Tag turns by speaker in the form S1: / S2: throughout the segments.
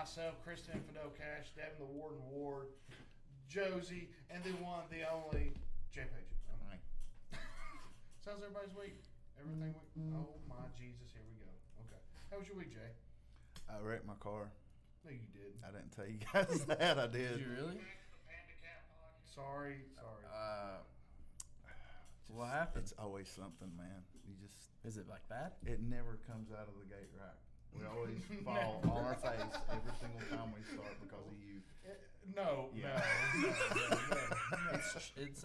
S1: myself, Kristen Infidel Cash, Devin the Warden Ward, Josie, and the one, the only, Jay Page.
S2: Right.
S1: So how's everybody's week? Everything week? Oh my Jesus, here we go. Okay. How was your week, Jay?
S2: I wrecked my car.
S1: No, you did.
S2: I didn't tell you guys that. I did.
S3: Did you really?
S1: Sorry.
S3: What happened?
S2: It's always something, man. You just.
S3: Is it like bad?
S2: It never comes out of the gate right. We always fall on our face every single time we start because of you.
S1: No.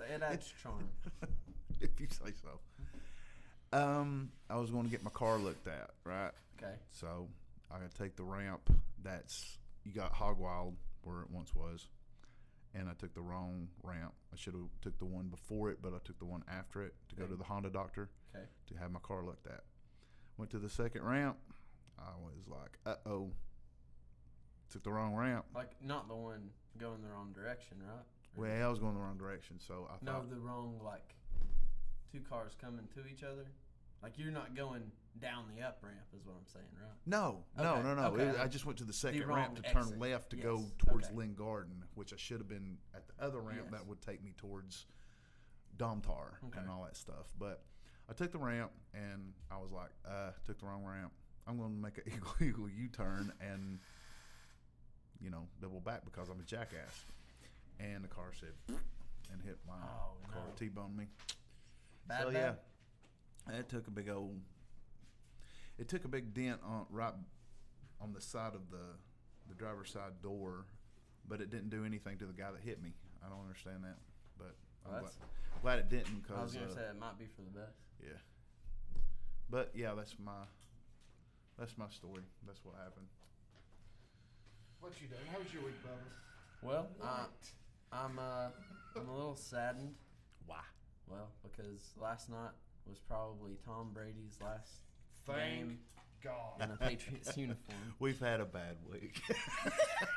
S3: It adds charm.
S2: If you say so. I was going to get my car looked at, right?
S3: Okay.
S2: So I got to take the ramp you got hog wild where it once was, and I took the wrong ramp. I should have took the one before it, but I took the one after it to go to the Honda doctor to have my car looked at. Went to the second ramp. I was like, uh-oh. Took the wrong ramp.
S3: Like, not the one going the wrong direction, right?
S2: Well, I was going the wrong direction, so I thought.
S3: No, the wrong, like, two cars coming to each other. Like, you're not going down the up ramp is what I'm saying, right?
S2: No.
S3: Okay.
S2: I just went to the second
S3: wrong
S2: ramp to turn
S3: exit.
S2: left to
S3: Yes.
S2: go towards
S3: Okay.
S2: Lynn Garden, which I should have been at the other ramp
S3: Yes.
S2: that would take me towards Domtar and all that stuff. But I took the ramp, and I was like, took the wrong ramp. I'm going to make an illegal U-turn and, double back because I'm a jackass. And the car said, and hit my car, T-boned me.
S3: Bad.
S2: Yeah, it took a big dent on the side of the driver's side door, but it didn't do anything to the guy that hit me. I don't understand that, but I'm glad it didn't. Cause,
S3: I was going to say it might be for the best.
S2: Yeah, but yeah, that's my story. That's what happened.
S1: What you doing? How was your week, Bubba?
S3: Well, I'm a little saddened.
S2: Why?
S3: Well, because last night was probably Tom Brady's last
S1: Thank
S3: game
S1: God.
S3: in a Patriots uniform.
S2: We've had a bad week.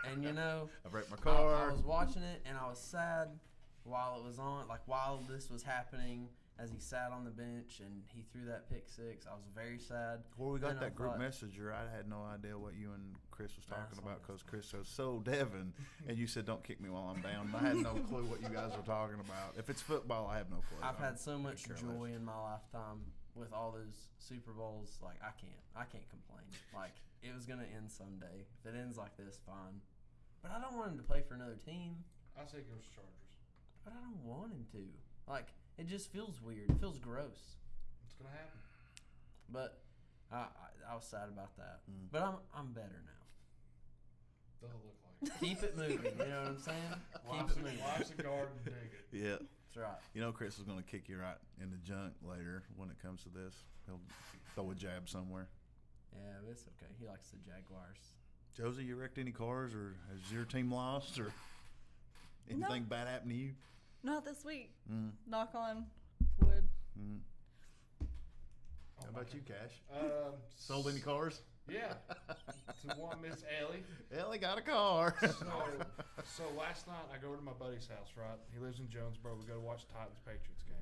S3: And
S2: I wrecked my car.
S3: I was watching it and I was sad while it was on, like while this was happening, as he sat on the bench and he threw that pick six. I was very sad.
S2: Before we got
S3: Then I
S2: that group
S3: thought,
S2: messenger, I had no idea what you and Chris was talking
S3: That's
S2: about because Chris was so Devin, and you said don't kick me while I'm down. And I had no clue what you guys were talking about. If it's football, I have no clue.
S3: I've had so much joy in my lifetime with all those Super Bowls. Like I can't complain. Like it was gonna end someday. If it ends like this, fine. But I don't want him to play for another team.
S1: I say go Chargers.
S3: But I don't want him to. Like it just feels weird. It feels gross.
S1: It's gonna happen.
S3: But I was sad about that. But I'm better now.
S1: Doesn't look like it.
S3: Keep it moving. You know what I'm saying?
S1: Watch
S3: Keep it moving.
S1: the garden, dig it.
S2: Yeah.
S3: That's right.
S2: You know Chris is going to kick you right in the junk later when it comes to this. He'll throw a jab somewhere.
S3: Yeah, but it's okay. He likes the Jaguars.
S2: Josie, you wrecked any cars, or has your team lost, or anything bad happened to you?
S4: Not this week. Knock on wood.
S2: How about you, Cash?
S1: Sold
S2: Any cars?
S1: Yeah. To one Miss Ellie.
S2: Ellie got a car.
S1: So last night I go over to my buddy's house, right? He lives in Jonesboro. We go to watch the Titans-Patriots game.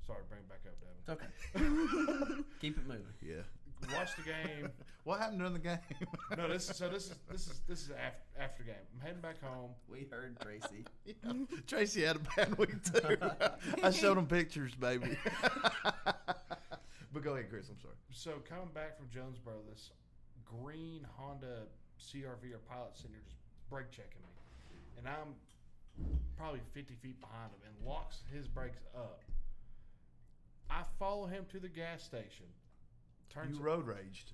S1: Sorry, bring it back up, Devin.
S3: It's okay. Keep it moving.
S2: Yeah.
S1: Watch the game.
S2: What happened during the game?
S1: No, this is after the game. I'm heading back home.
S3: We heard Tracy.
S2: Yeah. Tracy had a bad week too. I showed him pictures, baby. But go ahead, Chris. I'm sorry.
S1: So coming back from Jonesboro, this green Honda CRV or Pilot sitting here just brake checking me, and I'm probably 50 feet behind him and locks his brakes up. I follow him to the gas station.
S2: You road raged.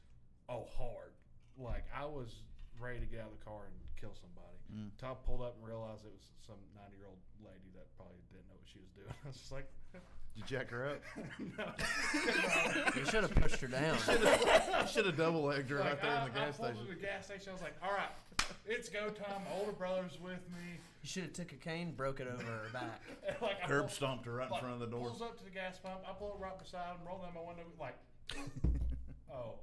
S1: Oh, hard. Like, I was ready to get out of the car and kill somebody. Until I pulled up and realized it was some 90-year-old lady that probably didn't know what she was doing. I was just like...
S2: Did you jack her up?
S1: No.
S3: You should have pushed her down.
S2: I should have double-legged her right there in the gas
S1: I pulled
S2: station.
S1: to the gas station. I was like, all right, it's go time. My older brother's with me.
S3: You should have took a cane, broke it over her back.
S1: And like, I
S2: Curb
S1: pull-
S2: stomped her right in front of the door.
S1: Pulls up to the gas pump. I pull up right beside him, roll down my window, like, oh.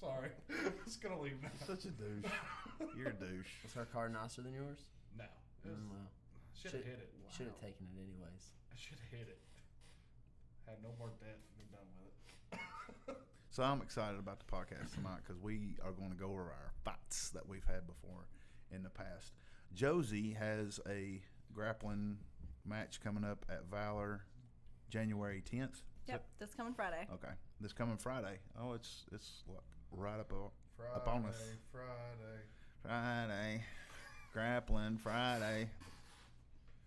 S1: Sorry. It's going to leave now.
S2: Such a douche. You're a douche.
S3: Was her car nicer than yours?
S1: No. It was,
S3: Well,
S1: should have hit it.
S3: Should have taken it anyways.
S1: I should have hit it. Had no more debt and been done with it.
S2: So I'm excited about the podcast tonight because we are going to go over our fights that we've had before in the past. Josie has a grappling match coming up at Valor January 10th.
S4: Yep, this coming Friday.
S2: Okay, this coming Friday. Oh, it's like right up on us. Friday, grappling Friday.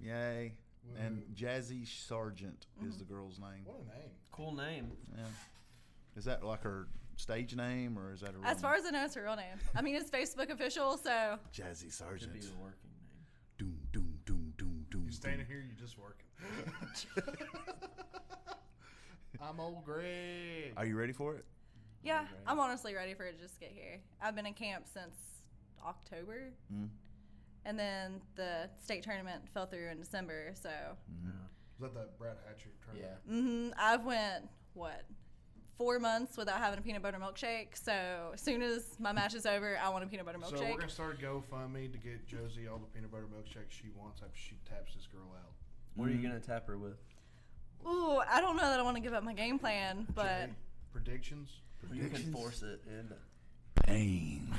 S2: Yay!
S1: Woo.
S2: And Jazzy Sargent is the girl's name.
S1: What a name.
S3: Cool name.
S2: Yeah. Is that like her stage name or is that a real
S4: As far
S2: name?
S4: as I know, it's her real name. I mean, it's Facebook official, so.
S2: Jazzy
S3: Should
S2: Sargent.
S3: be the working name.
S2: Doom, doom, doom, doom, doom.
S1: You're standing here, you're just working. I'm old Greg.
S2: Are you ready for it?
S4: Yeah,
S3: Right.
S4: I'm honestly ready for it to just get here. I've been in camp since October,
S2: Mm.
S4: and then the state tournament fell through in December, so.
S1: Was that the Brad Hatcher tournament?
S3: Yeah.
S4: I've went, 4 months without having a peanut butter milkshake, so as soon as my match is over, I want a peanut butter
S1: So we're
S4: milkshake.
S1: going to start a GoFundMe to get Josie all the peanut butter milkshakes she wants after she taps this girl out.
S3: What are you gonna tap her with?
S4: Ooh, I don't know that I want to give up my game plan, but.
S1: Jay, predictions?
S3: You can force it in.
S2: Pain.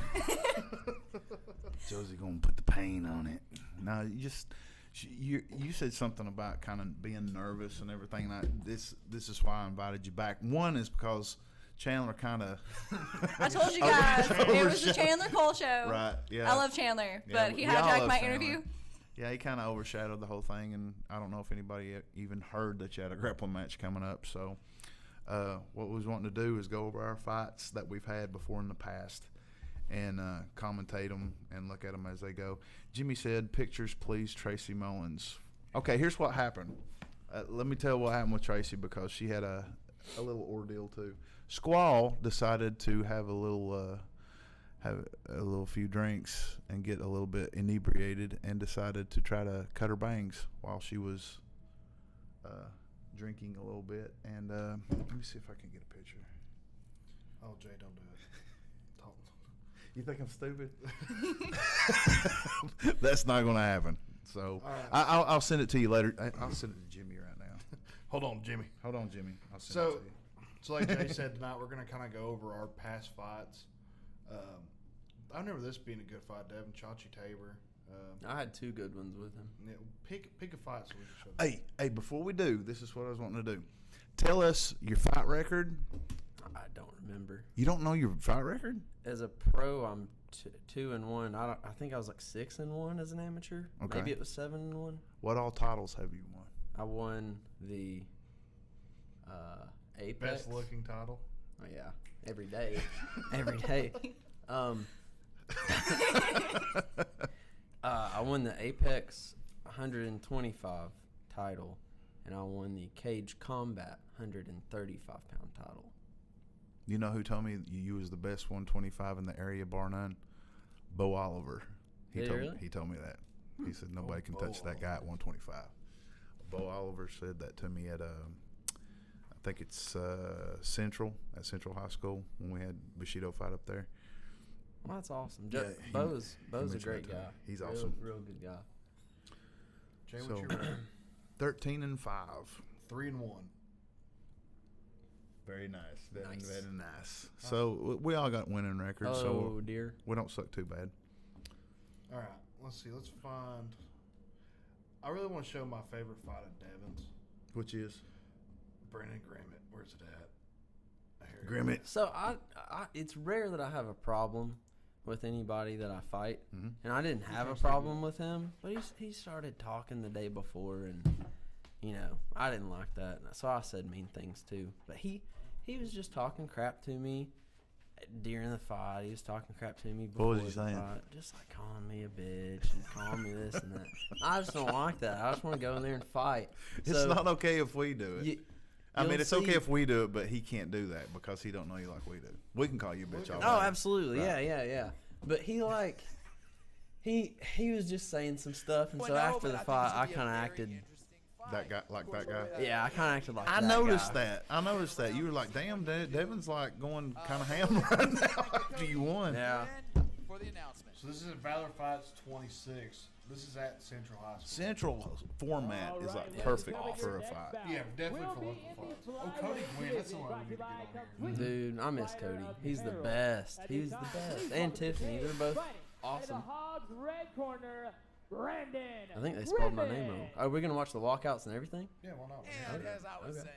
S2: Josie gonna put the pain on it. No, you said something about kind of being nervous and everything. This is why I invited you back. One is because Chandler kind of.
S4: I told you guys, it was the Chandler Cole show.
S2: Right. Yeah.
S4: I love Chandler,
S2: Yeah,
S4: but he
S2: we all
S4: hijacked
S2: love
S4: my
S2: Chandler.
S4: interview.
S2: Yeah, he kind of overshadowed the whole thing, and I don't know if anybody even heard that you had a grappling match coming up. So, what we was wanting to do is go over our fights that we've had before in the past, and commentate them and look at them as they go. Jimmy said, "Pictures, please, Tracy Mullins." Okay, here's what happened. Let me tell what happened with Tracy because she had a little ordeal too. Squall decided to have a little few drinks and get a little bit inebriated and decided to try to cut her bangs while she was drinking a little bit. And let me see if I can get a picture.
S1: Oh, Jay, don't do it. Don't.
S2: You think I'm stupid? That's not going to happen. So
S1: All right.
S2: I'll send it to you later. I'll send it to Jimmy right now.
S1: Hold on, Jimmy.
S2: Hold on, Jimmy. I'll send it
S1: So,
S2: to you.
S1: so like Jay said tonight, we're going to kind of go over our past fights. I remember this being a good fight, Devin Chachi Tabor.
S3: I had 2 good ones with him.
S1: Yeah, pick a fight so we can show.
S2: Hey, before we do, this is what I was wanting to do. Tell us your fight record.
S3: I don't remember.
S2: You don't know your fight record?
S3: As a pro, I'm 2-1. I think I was like 6-1 as an amateur.
S2: Okay.
S3: Maybe it was 7-1.
S2: What all titles have you won?
S3: I won the Apex.
S1: Best looking title.
S3: Oh yeah, every day, every day. I won the Apex 125 title, and I won the Cage Combat 135-pound title.
S2: You know who told me you was the best 125 in the area, bar none? Bo Oliver.
S3: Did he really?
S2: He told me that. He said nobody can touch that guy at 125. Bo Oliver said that to me at I think it's Central High School when we had Bushido fight up there.
S3: Well, that's awesome.
S2: Yeah,
S3: Bo's a
S2: mentioned
S3: great
S2: that to me.
S3: guy.
S2: He's
S3: Real-
S2: awesome.
S3: Real good guy.
S1: Jay,
S2: So-
S1: what's your record?
S2: 13-5.
S1: 3-1.
S2: Very nice.
S3: Nice.
S2: Very nice. So we all got winning records.
S3: Oh
S2: So
S3: dear.
S2: we don't suck too bad.
S1: All right, let's see. Let's find. I really want to show my favorite fight of Devin's.
S2: Which is
S1: Brandon Grimmett. Where's it at? Here it
S2: Grimmett.
S1: is.
S3: So I it's rare that I have a problem with anybody that I fight,
S2: Mhm.
S3: and I didn't have a problem with him. But he started talking the day before, and I didn't like that, so I said mean things too. But he was just talking crap to me during the fight. He was talking crap to me before
S2: was he
S3: the
S2: saying?
S3: fight, just like calling me a bitch and calling me this and that. I just don't like that. I just want to go in there and fight.
S2: It's
S3: So,
S2: not okay if we do it. I mean,
S3: you'll
S2: it's okay
S3: see-
S2: if we do it, but he can't do that because he don't know you like we do. We can call you a bitch all
S3: Oh,
S2: day.
S3: absolutely.
S2: Right.
S3: Yeah. But he was just saying some stuff, and so after the fight, I kind of acted.
S2: That guy, like that guy.
S3: Yeah, I kind of acted like
S2: I
S3: that
S2: noticed
S3: guy.
S2: that. I noticed that. You were like, damn, Devin's like going kind of ham right now after you won.
S3: Yeah.
S5: for the announcement.
S1: So this is at Valor Fights 26. This is at Central High School.
S2: Central format is like perfect for a fight.
S1: Yeah, definitely for local fights. Oh, Cody Gwynn, that's the one we need to get on here.
S3: Dude, I miss Cody. He's the best. He's the best. And Tiffany, they're both awesome. I think they spelled my name wrong. Are we gonna watch the walkouts and everything?
S1: Yeah, why not?
S5: And
S3: Okay.
S5: as I was
S3: Okay.
S5: saying,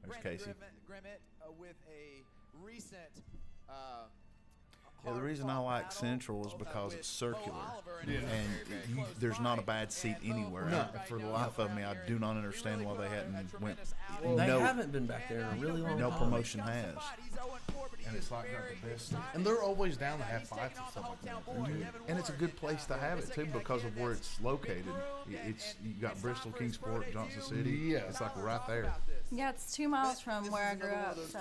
S2: There's
S5: Brandon
S2: Casey.
S5: Grimmett with a recent.
S2: Yeah, the reason I like Central is because it's circular, and there's not a bad seat anywhere.
S1: No.
S2: For the life of me, I do not understand why they hadn't went.
S3: They
S2: no,
S3: haven't been back there in a really long
S2: no
S3: time.
S2: promotion has.
S1: And it's like got the best. And they're always down to have fights and stuff like that.
S2: And it's a good place to have it too because of where it's located. It's you got Bristol, Kingsport, Johnson City.
S1: Yeah.
S2: It's like right there.
S4: Yeah, it's 2 miles from where I grew up. So.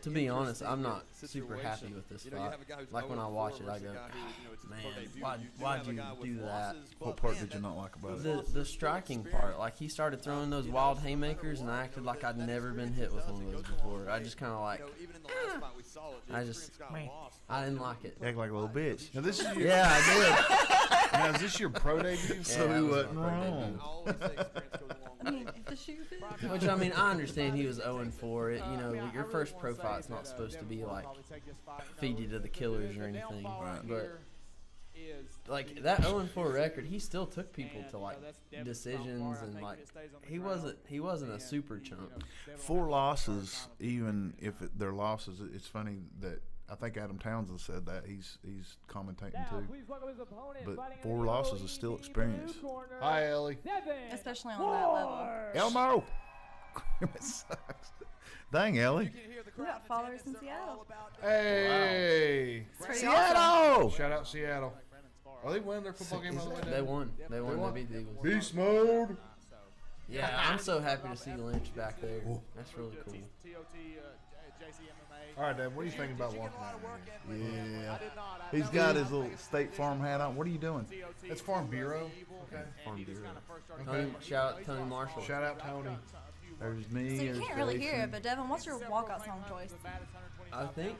S3: To be honest, I'm not super happy with this fight. Like when I watch it, I go, man, why'd you do that?
S2: What part did you not like about it?
S3: The striking part, like he started throwing those wild haymakers, and I acted like I'd never been hit with one of those before. I just kind of like, I didn't like it.
S2: Act like a little bitch.
S1: Now this is your,
S3: Yeah, I
S1: now is this your pro debut?
S2: So he
S3: it was
S2: wasn't
S3: my
S2: wrong.
S4: I mean, if the shoe fits.
S3: did. Which I mean, I understand he was 0-4. It, you know, your first pro fight's not supposed to be like feed you to the killers or anything, but. Like that 0-4 record, he still took people to like decisions, and like he wasn't a super chump.
S2: 4 losses, even if they're losses, it's funny that I think Adam Townsend said that he's commentating too. But 4 losses is still experience.
S1: Hi, Ellie.
S4: Especially on that level.
S2: Elmo, it sucks. Dang, Ellie.
S4: We got followers in Seattle.
S1: Hey.
S4: It's pretty awesome.
S2: Seattle.
S1: Shout out Seattle. Are they winning their football game on the way down?
S3: They won. They beat the Eagles.
S1: Beast mode.
S3: Yeah, I'm so happy to see Lynch back there. That's really cool.
S1: All right, Dad. What are you thinking about walking out of here?
S2: Yeah. He's got his little State Farm hat on. What are you doing?
S1: That's Farm Bureau. Okay.
S3: Farm Bureau.
S1: Okay.
S3: Shout out to Tony Marshall.
S1: Shout out Tony.
S2: There's me.
S4: So you
S2: there's
S4: can't really hear
S2: Jason.
S4: it, but Devin, what's your walkout song choice?
S3: I think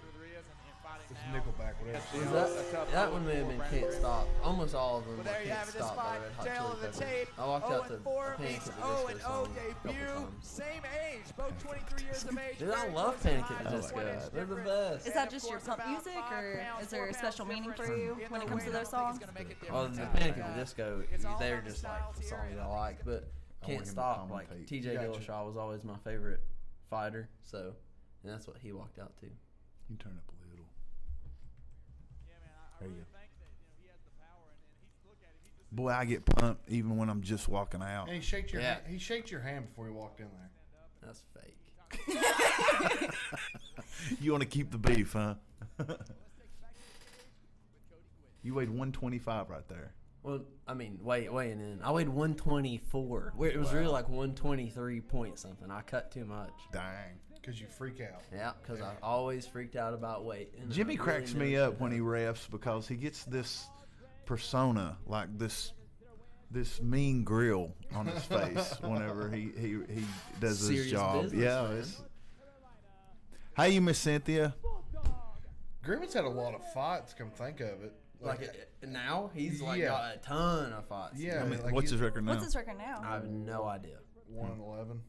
S1: It's Nickelback, whatever.
S3: that one may have been Can't Stop. Almost all of them were Can't Stop by the Red Hot Chili Peppers. I walked out to Panic at the Disco song a couple times.
S5: Same age, both 23 years of age.
S3: Dude, I love Panic at the Disco. They're the best.
S4: Is that just your pump music, or is there a special meaning for you when it comes to those songs?
S3: Oh, the Panic at the Disco, they're just like the songs I like, but
S2: I want
S3: Can't
S2: him to
S3: Stop, like
S2: commentate.
S3: TJ
S1: Gotcha.
S3: Dillashaw was always my favorite fighter, so, and that's what he walked out to.
S2: You turn up a little. There you go. Boy, I get pumped even when I'm just walking out.
S1: And he shaked your
S3: Yeah.
S1: hand, he shaked your hand before he walked in there.
S3: That's fake.
S2: You want to keep the beef, huh? You weighed 125 right there.
S3: Well, I mean, weighing in, I weighed 124. Where it was really like 123 point something. I cut too much.
S2: Dang.
S1: Because you freak out.
S3: Yeah, because I always freaked out about weight. And
S2: Jimmy
S3: I
S2: cracks
S3: really
S2: me
S3: never
S2: up when he refs because he gets this persona, like this mean grill on his face whenever he does his
S3: Serious
S2: job.
S3: business,
S2: Yeah.
S3: man.
S2: Hey, you Miss Cynthia.
S1: Grimm's had a lot of fights, come think of it.
S3: Now he's like
S1: Yeah.
S3: got a ton of fights.
S1: Yeah,
S2: I mean,
S1: like
S2: what's
S1: he's
S2: his record now?
S4: What's his record now?
S3: I have no idea.
S1: 1-11.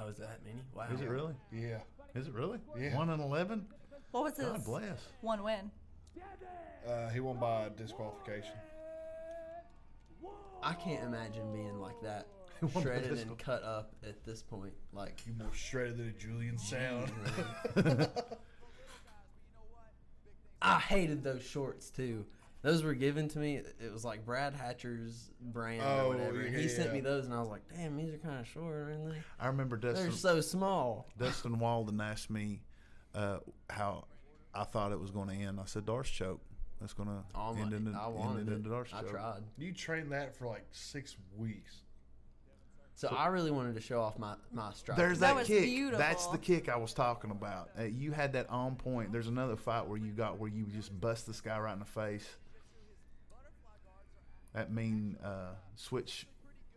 S3: Oh, is that many? Wow.
S2: Is it really?
S1: Yeah.
S2: Is it really?
S1: Yeah.
S2: 1-11.
S4: What was his
S2: God bless.
S4: one win?
S1: He won by disqualification.
S3: I can't imagine being like that,
S2: won by
S3: shredded
S2: this
S3: and
S2: one.
S3: cut up at this point. Like,
S1: You more shredded than a Julian Sound.
S3: I hated those shorts too. Those were given to me. It was like Brad Hatcher's brand
S1: Oh,
S3: or whatever. And he sent
S1: yeah.
S3: me those, and I was like, "Damn, these are kind of short, aren't they?
S2: I remember
S3: They're
S2: Dustin
S3: so small."
S2: Walden asked me how I thought it was going to end. I said, Darce choke. That's going to end in the
S3: I wanted it.
S2: Darce
S3: I
S2: choke.
S3: tried.
S1: You trained that for like 6 weeks.
S3: So I really wanted to show off my strike.
S2: There's
S4: That
S2: that
S4: was
S2: kick.
S4: beautiful.
S2: That's the kick I was talking about. You had that on point. There's another fight where you just bust this guy right in the face. That mean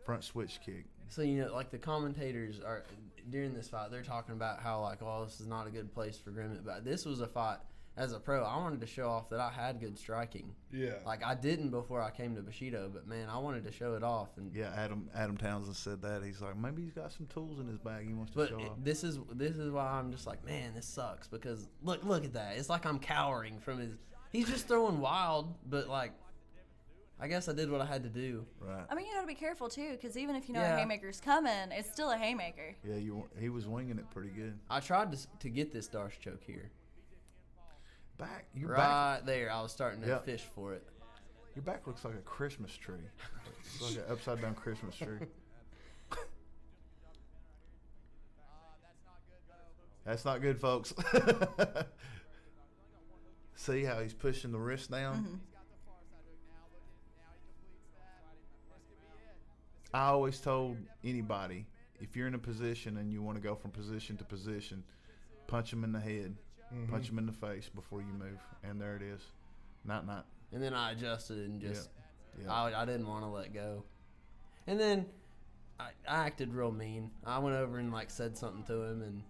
S2: front switch kick.
S3: So, you know, like the commentators are during this fight, they're talking about how like, oh, this is not a good place for Grimmett. But this was a fight as a pro, I wanted to show off that I had good striking.
S1: Yeah.
S3: Like I didn't before I came to Bushido, but man, I wanted to show it off. And
S2: Yeah, Adam Townsend said that. He's like, maybe he's got some tools in his bag he wants to
S3: but
S2: show off.
S3: this is why I'm just like, man, this sucks because look at that. It's like I'm cowering from his. He's just throwing wild, but like, I guess I did what I had to do.
S2: Right.
S4: I mean, you got to be careful too, because even if you know
S3: Yeah.
S4: a haymaker's coming, it's still a haymaker.
S2: Yeah, he was winging it pretty good.
S3: I tried to get this Darce choke here.
S2: Your
S3: Right there, I was starting to
S2: Yep.
S3: fish for it.
S2: Your back looks like a Christmas tree. It's like an upside down Christmas tree. That's not good, folks. See how he's pushing the wrist down?
S4: Mm-hmm.
S2: I always told anybody, if you're in a position and you want to go from position to position, punch him in the head, punch him in the face before you move. And there it is. Not.
S3: And then I adjusted and just,
S2: Yeah.
S3: I didn't want to let go. And then I acted real mean. I went over and like said something to him, and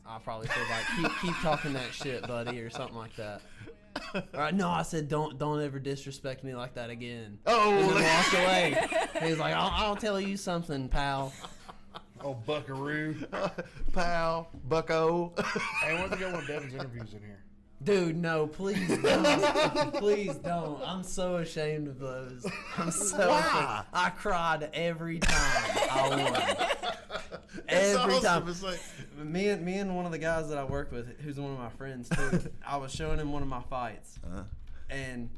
S3: I probably said like, keep talking that shit, buddy, or something like that. All right, no, I said don't ever disrespect me like that again.
S2: Oh,
S3: and then walked away. He's like, I'll tell you something, pal.
S1: Oh, buckaroo.
S2: pal, bucko.
S1: Hey, I want to get one of Devin's interviews in here.
S3: Dude, no, please don't. Please don't. I'm so ashamed of those. I'm so ashamed. I cried every time I won. Every time.
S2: It's like,
S3: Me and one of the guys that I work with, who's one of my friends too, I was showing him one of my fights. And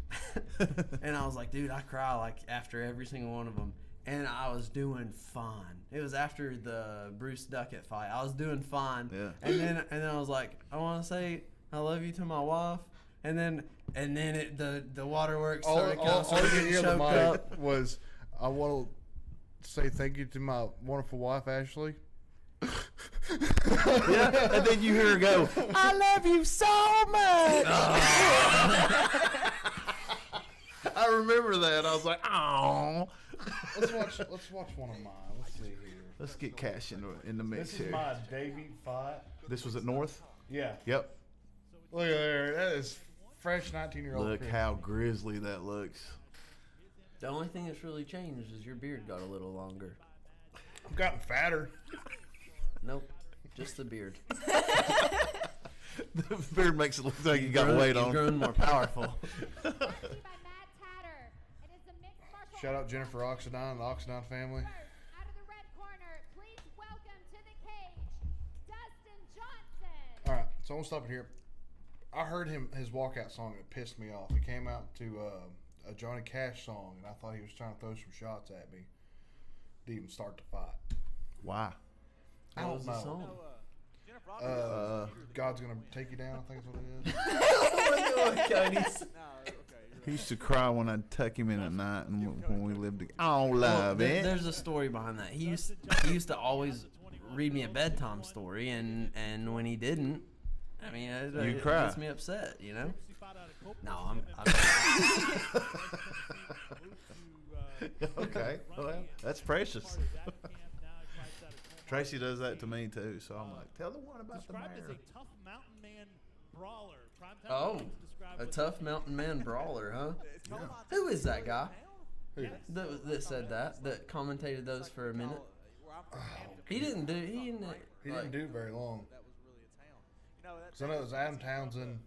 S3: I was like, dude, I cry like after every single one of them. And I was doing fine. It was after the Bruce Duckett fight. I was doing fine.
S2: Yeah.
S3: And then I was like, I want to say I love you to my wife. And then the waterworks started
S1: All
S3: coming,
S1: you
S3: getting
S1: could hear the
S3: choked up.
S1: mic was, I want to say thank you to my wonderful wife, Ashley.
S2: yeah, and then you hear her go, I love you so much. I remember that. I was like, oh.
S1: Let's watch one of mine. Let's see here.
S2: Let's get Cash in the mix
S1: This is
S2: here.
S1: my debut fight.
S2: This was at North?
S1: Yeah.
S2: Yep.
S1: Look at there. That is fresh 19-year-old.
S2: Look how grizzly that looks.
S3: The only thing that's really changed is your beard got a little longer.
S1: I've gotten fatter.
S3: Nope, just the beard.
S2: The beard makes it look like you got weight on.
S3: You've grown more powerful.
S1: Shout out Jennifer Oxidine and the Oxidine family.
S6: Out of the red corner, please welcome to the cage, Dustin Johnson.
S1: All right, so I'm gonna stop it here. I heard his walkout song and it pissed me off. He came out to a Johnny Cash song, and I thought he was trying to throw some shots at me to even start the fight.
S2: Why?
S1: I
S3: What
S1: don't
S3: was the
S1: know.
S3: song?
S1: God's gonna take you down. I think is what it is.
S2: He used to cry when I'd tuck him in at night and when we lived together. I don't love it.
S3: There's a story behind that. He used to always read me a bedtime story, and when he didn't, I mean, it
S2: cry.
S3: gets me upset, you know. No, I'm
S2: Okay, well, that's precious. Tracy does that to me too, so I'm like, tell the one about the mayor.
S7: Tough mountain man brawler.
S3: Oh, a tough mountain man brawler, huh?
S2: Yeah.
S3: Who is that guy
S1: Who?
S3: that said that commentated those for a minute? He didn't.
S1: He didn't do very long. Because I know it was Adam Townsend.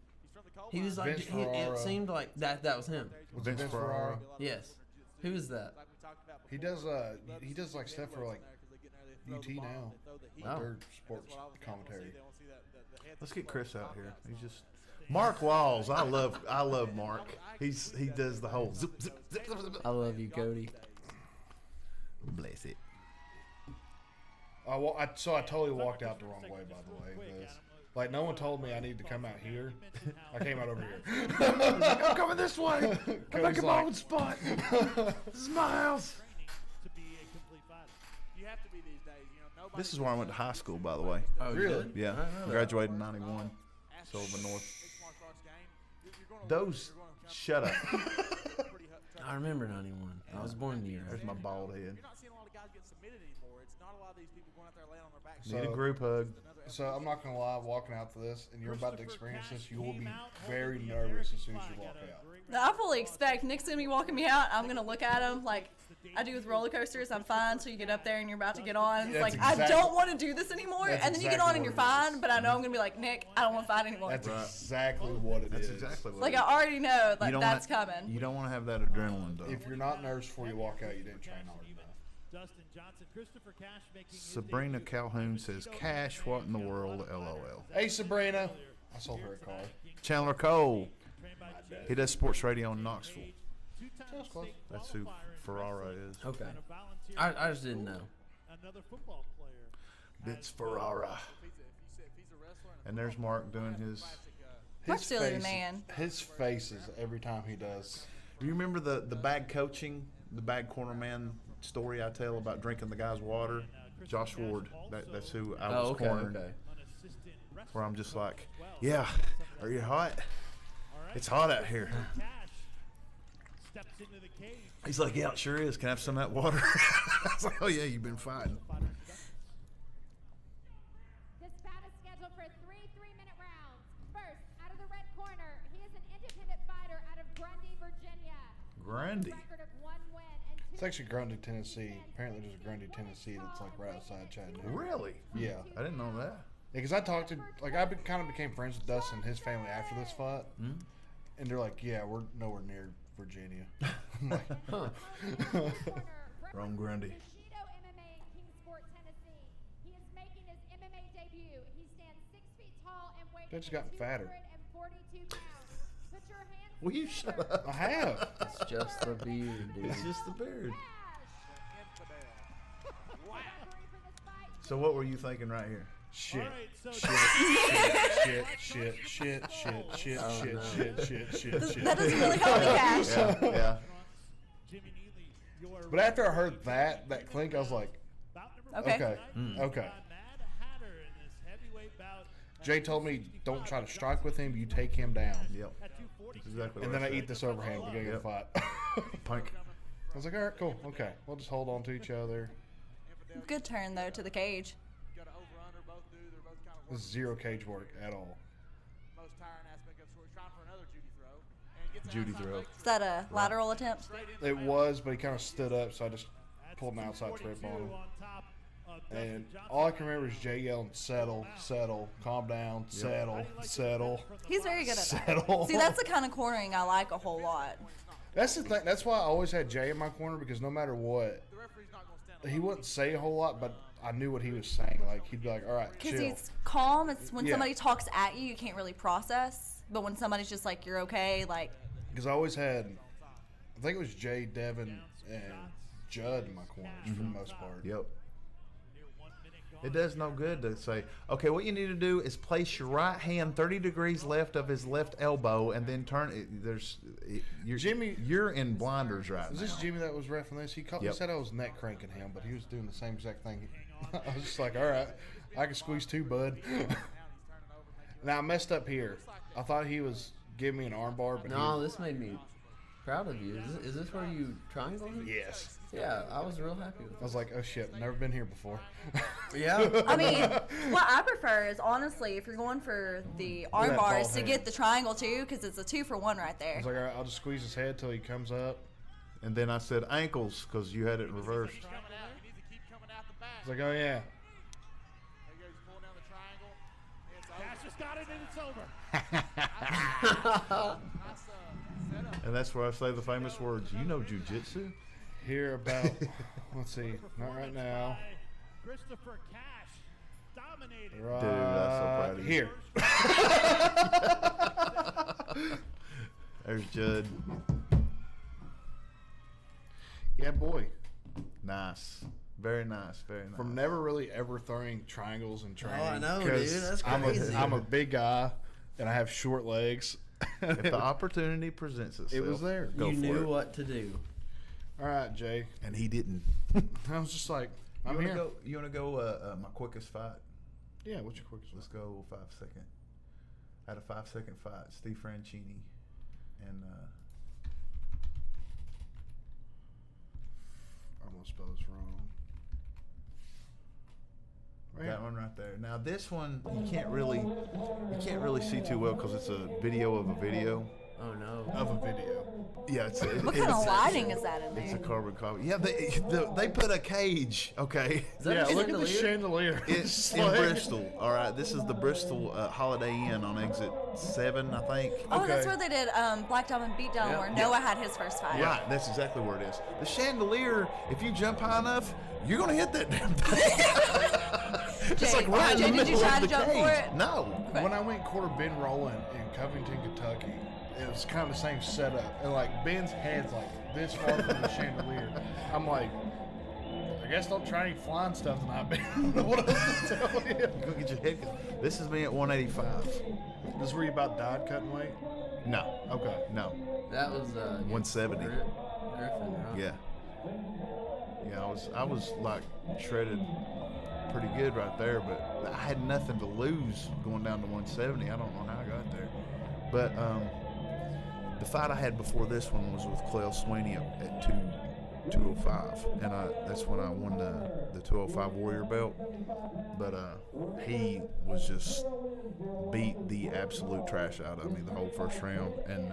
S3: He was like.
S1: Vince
S3: It
S1: Ferrara.
S3: seemed like that was him.
S1: Was it
S2: Vince
S1: Vince Ferrara?
S2: Ferrara.
S3: Yes. Who is that?
S1: He does like stuff for like UT now.
S3: Oh.
S1: Their sports commentary.
S2: Let's get Chris out here. He's just Mark Walls. I love Mark. He does the whole zip zip zip zip. zip.
S3: I love you, Cody.
S2: Bless it.
S1: So I totally walked out the wrong way, by the way. Because, like, no one told me I needed to come out here. I came out over here.
S2: I'm coming this way. I'm
S1: Cody's
S2: back in my
S1: like-
S2: own spot. This is my house.
S7: To be a complete fighter.
S5: You have to be these days. You know, nobody.
S2: This is where I went to high school, by the way.
S3: Oh, you
S1: Really?
S3: did?
S2: Yeah,
S3: I didn't know that.
S2: graduated in '91. Silver North.
S5: Mixed martial arts game.
S2: Those. Shut up.
S3: I remember 91. I was born in the year.
S2: There's my bald head.
S5: You're not seeing a lot of guys getting submitted anymore. It's not a lot of these people going out there laying on their back.
S2: Need a group hug.
S1: So I'm not gonna lie, walking out to this, and you're about to experience this, you will be very nervous as soon as you walk out.
S4: Now, I fully expect Nick's gonna be walking me out. I'm gonna look at him like I do with roller coasters. I'm fine. So you get up there and you're about to get on. It's
S1: That's
S4: like I
S1: exactly-
S4: don't want to do this anymore.
S1: That's
S4: And then you get
S1: exactly
S4: on and you're
S1: what it is.
S4: fine. But I know I'm gonna be like, Nick, I don't want to fight anymore.
S1: That's exactly what it
S2: That's
S1: is.
S2: exactly what
S4: Like
S2: it
S4: I
S2: is.
S4: already know like
S2: don't
S4: that's
S2: want-
S4: coming.
S2: You don't want to have that adrenaline, though.
S1: If you're not nervous before you walk out, you didn't train hard enough.
S7: Dustin Johnson, Christopher Cash making his
S2: Sabrina
S7: debut.
S2: Calhoun says, Cash, what in the world? LOL.
S1: Hey, Sabrina. I sold her a car.
S2: Chandler Cole. He does sports radio in Knoxville.
S1: That's close.
S2: That's who Ferrara is.
S3: Okay. I just didn't know.
S7: Another football player.
S2: It's Ferrara. And there's Mark doing his.
S4: Mark's still the
S1: face-
S4: man.
S1: His faces every time he does.
S2: Do you remember the bad coaching, the bad corner man story I tell about drinking the guy's water? Josh Ward. That's who I was cornered.
S3: Okay.
S2: Where I'm just like, yeah, are you hot? It's hot out here.
S7: Cash steps into the cage.
S2: He's like, yeah, it sure is. Can I have some of that water? I was like, oh, yeah, you've been fighting.
S6: This bout is scheduled for 3 3-minute rounds. First, out of the red corner, he is an independent fighter out of Grundy, Virginia.
S2: Grundy.
S6: Record of 1 win and 2
S1: It's actually Grundy, Tennessee. Apparently, there's a Grundy, Tennessee that's like right outside Chattanooga.
S2: Really?
S1: Yeah.
S2: I didn't know that.
S1: Because I talked to, like, kind of became friends with Dustin and his family after this fight. And they're like, yeah, we're nowhere near Virginia. I'm like,
S2: Wrong Grundy.
S6: Bushido MMA in Kingsport, Tennessee. He is making his MMA debut. He stands 6 feet tall and weighs
S1: That's gotten fatter.
S6: 242 pounds. Put your hands
S2: Will you shut up?
S1: I have.
S3: It's just the beard, dude.
S2: It's just the beard.
S6: Referee for this fight,
S2: So what were you thinking right here?
S1: Shit.
S7: All right, so
S1: Shit, shit, shit, shit, shit, shit,
S3: Oh,
S1: shit,
S3: no.
S1: shit, shit, shit.
S4: That doesn't really help me, Cash.
S2: Yeah.
S7: Jimmy Neely, your
S1: But after I heard that clink, I was like,
S7: bout number
S4: Okay.
S1: okay, okay.
S7: Mad Hatter in this heavyweight bout.
S1: Jay told me, don't try to strike with him, you take him down.
S2: Yep.
S7: At 240.
S2: That's exactly
S1: And
S2: what
S1: then I
S2: said.
S1: eat this overhand, we gotta get a
S2: Yep.
S1: fight.
S2: Punk.
S1: I was like, all right, cool, okay. We'll just hold on to each other.
S4: Good turn though to the cage.
S5: Got an over-under, both do. They're both kind of
S1: This is zero cage work at all.
S5: most tiring aspect of the story. Trying for another Judy throw. And gets an
S2: Judy
S5: outside
S2: throw.
S5: leg
S4: Is that a lateral attempt?
S1: It was, but he kind of stood up, so I just pulled an outside trip on him.
S7: On top of
S1: And
S7: Dustin
S1: all I
S7: Johnson.
S1: can remember is Jay yelling, settle, settle, calm down, settle, settle,
S4: He's very good at that.
S1: settle.
S4: See, that's the kind of cornering I like a whole lot.
S1: That's the thing. That's why I always had Jay in my corner, because no matter what,
S5: The referee's not going to stand
S1: he wouldn't say a whole lot, but I knew what he was saying. Like, he'd be like, all right,
S4: Because
S1: chill.
S4: he's calm. It's when
S1: Yeah.
S4: somebody talks at you, you can't really process. But when somebody's just like, you're okay, like,
S1: Because I always had, I think it was Jay, Devin, and Judd in my corners for the most part.
S2: Yep. It does no good to say, okay, what you need to do is place your right hand 30 degrees left of his left elbow and then turn it. You're in blinders right
S1: Was
S2: now.
S1: this Jimmy that was reffing this? He
S2: Yep.
S1: said I was neck cranking him, but he was doing the same exact thing. I was just like, all right, I can squeeze two, bud. Now, I messed up here. I thought he was giving me an arm bar, but
S3: No, this made me proud of you. Is this where you triangled it?
S1: yes.
S3: Yeah, I was real happy with
S1: I was like, oh shit, never been here before.
S3: it. Yeah.
S4: I mean, what I prefer is honestly, if you're going for the arm
S1: That
S4: bar,
S1: ball
S4: is to
S1: hand.
S4: get the triangle too, because it's a 2-for-1 right
S1: I
S4: there.
S1: was like, all right, I'll just squeeze his head till he comes up.
S2: And then I said ankles because you had it reversed.
S5: coming out. He needs to keep coming out the back.
S1: I was like, oh yeah.
S5: There he goes, pulling down the triangle. It's over.
S7: Cash just got it and it's over.
S5: Nice setup.
S2: And that's where I say the famous words, you know jujitsu?
S1: Here about, let's see, not right now.
S7: Christopher Cash dominated.
S1: Right
S2: Dude, I'm so proud of you.
S1: Here.
S2: There's Judd.
S1: Yeah, boy.
S2: Nice. Very nice. Very nice.
S1: From never really ever throwing triangles and training.
S3: I know,
S1: 'cause
S3: dude. That's
S1: I'm
S3: crazy.
S1: I'm a big guy, and I have short legs.
S2: If the opportunity presents itself,
S1: It was there.
S2: Go
S3: You
S2: for
S3: knew
S2: it.
S3: what to do.
S1: All right, Jay.
S2: And he didn't.
S1: I was just like,
S2: You
S1: I'm
S2: wanna
S1: here.
S2: go? You want to go? My quickest fight.
S1: Yeah, what's your quickest
S2: Let's
S1: one?
S2: go 5 second. I had a 5 second fight. Steve Franchini And
S1: I'm gonna spell this wrong.
S2: that one right there. Now this one you can't really see too well because it's a video of a video.
S3: Oh no.
S1: Of a video.
S2: Yeah, it's
S4: What kind of lighting is that in
S2: It's a
S4: there?
S2: carbon copy. Yeah, they put a cage. Okay.
S3: Is that
S1: Yeah,
S3: a
S1: look at the
S3: chandelier?
S1: chandelier.
S2: It's in Bristol. All right, this is the Bristol Holiday Inn on exit 7, I think.
S4: Oh, that's
S1: Okay.
S4: where they did Black Diamond Beatdown,
S3: Yeah.
S4: where Noah had his first fight.
S2: Right, that's exactly where it is. The chandelier, if you jump high enough, you're gonna hit that damn thing. It's
S4: Jay,
S2: like right in the
S4: Jay, did you
S2: middle
S4: try
S2: of
S4: to
S2: the
S4: jump
S2: cage.
S4: for it?
S2: No.
S1: When I went quarter Ben rolling in Covington, Kentucky, it was kind of the same setup. And like Ben's head's like this far from the chandelier. I'm like, I guess don't try any flying stuff tonight, Ben. I don't know what else to tell you.
S2: Go get your head. This is me at 185.
S1: This is where you about died cutting weight?
S2: No.
S1: Okay.
S2: No.
S3: That was
S2: 170.
S3: Griffin, right?
S2: Yeah. Yeah, I was like shredded pretty good right there, but I had nothing to lose going down to 170. I don't know how I got there. But the fight I had before this one was with Clell Sweeney at 205, and that's when I won the 205 Warrior belt. But he was just beat the absolute trash out of me the whole first round, and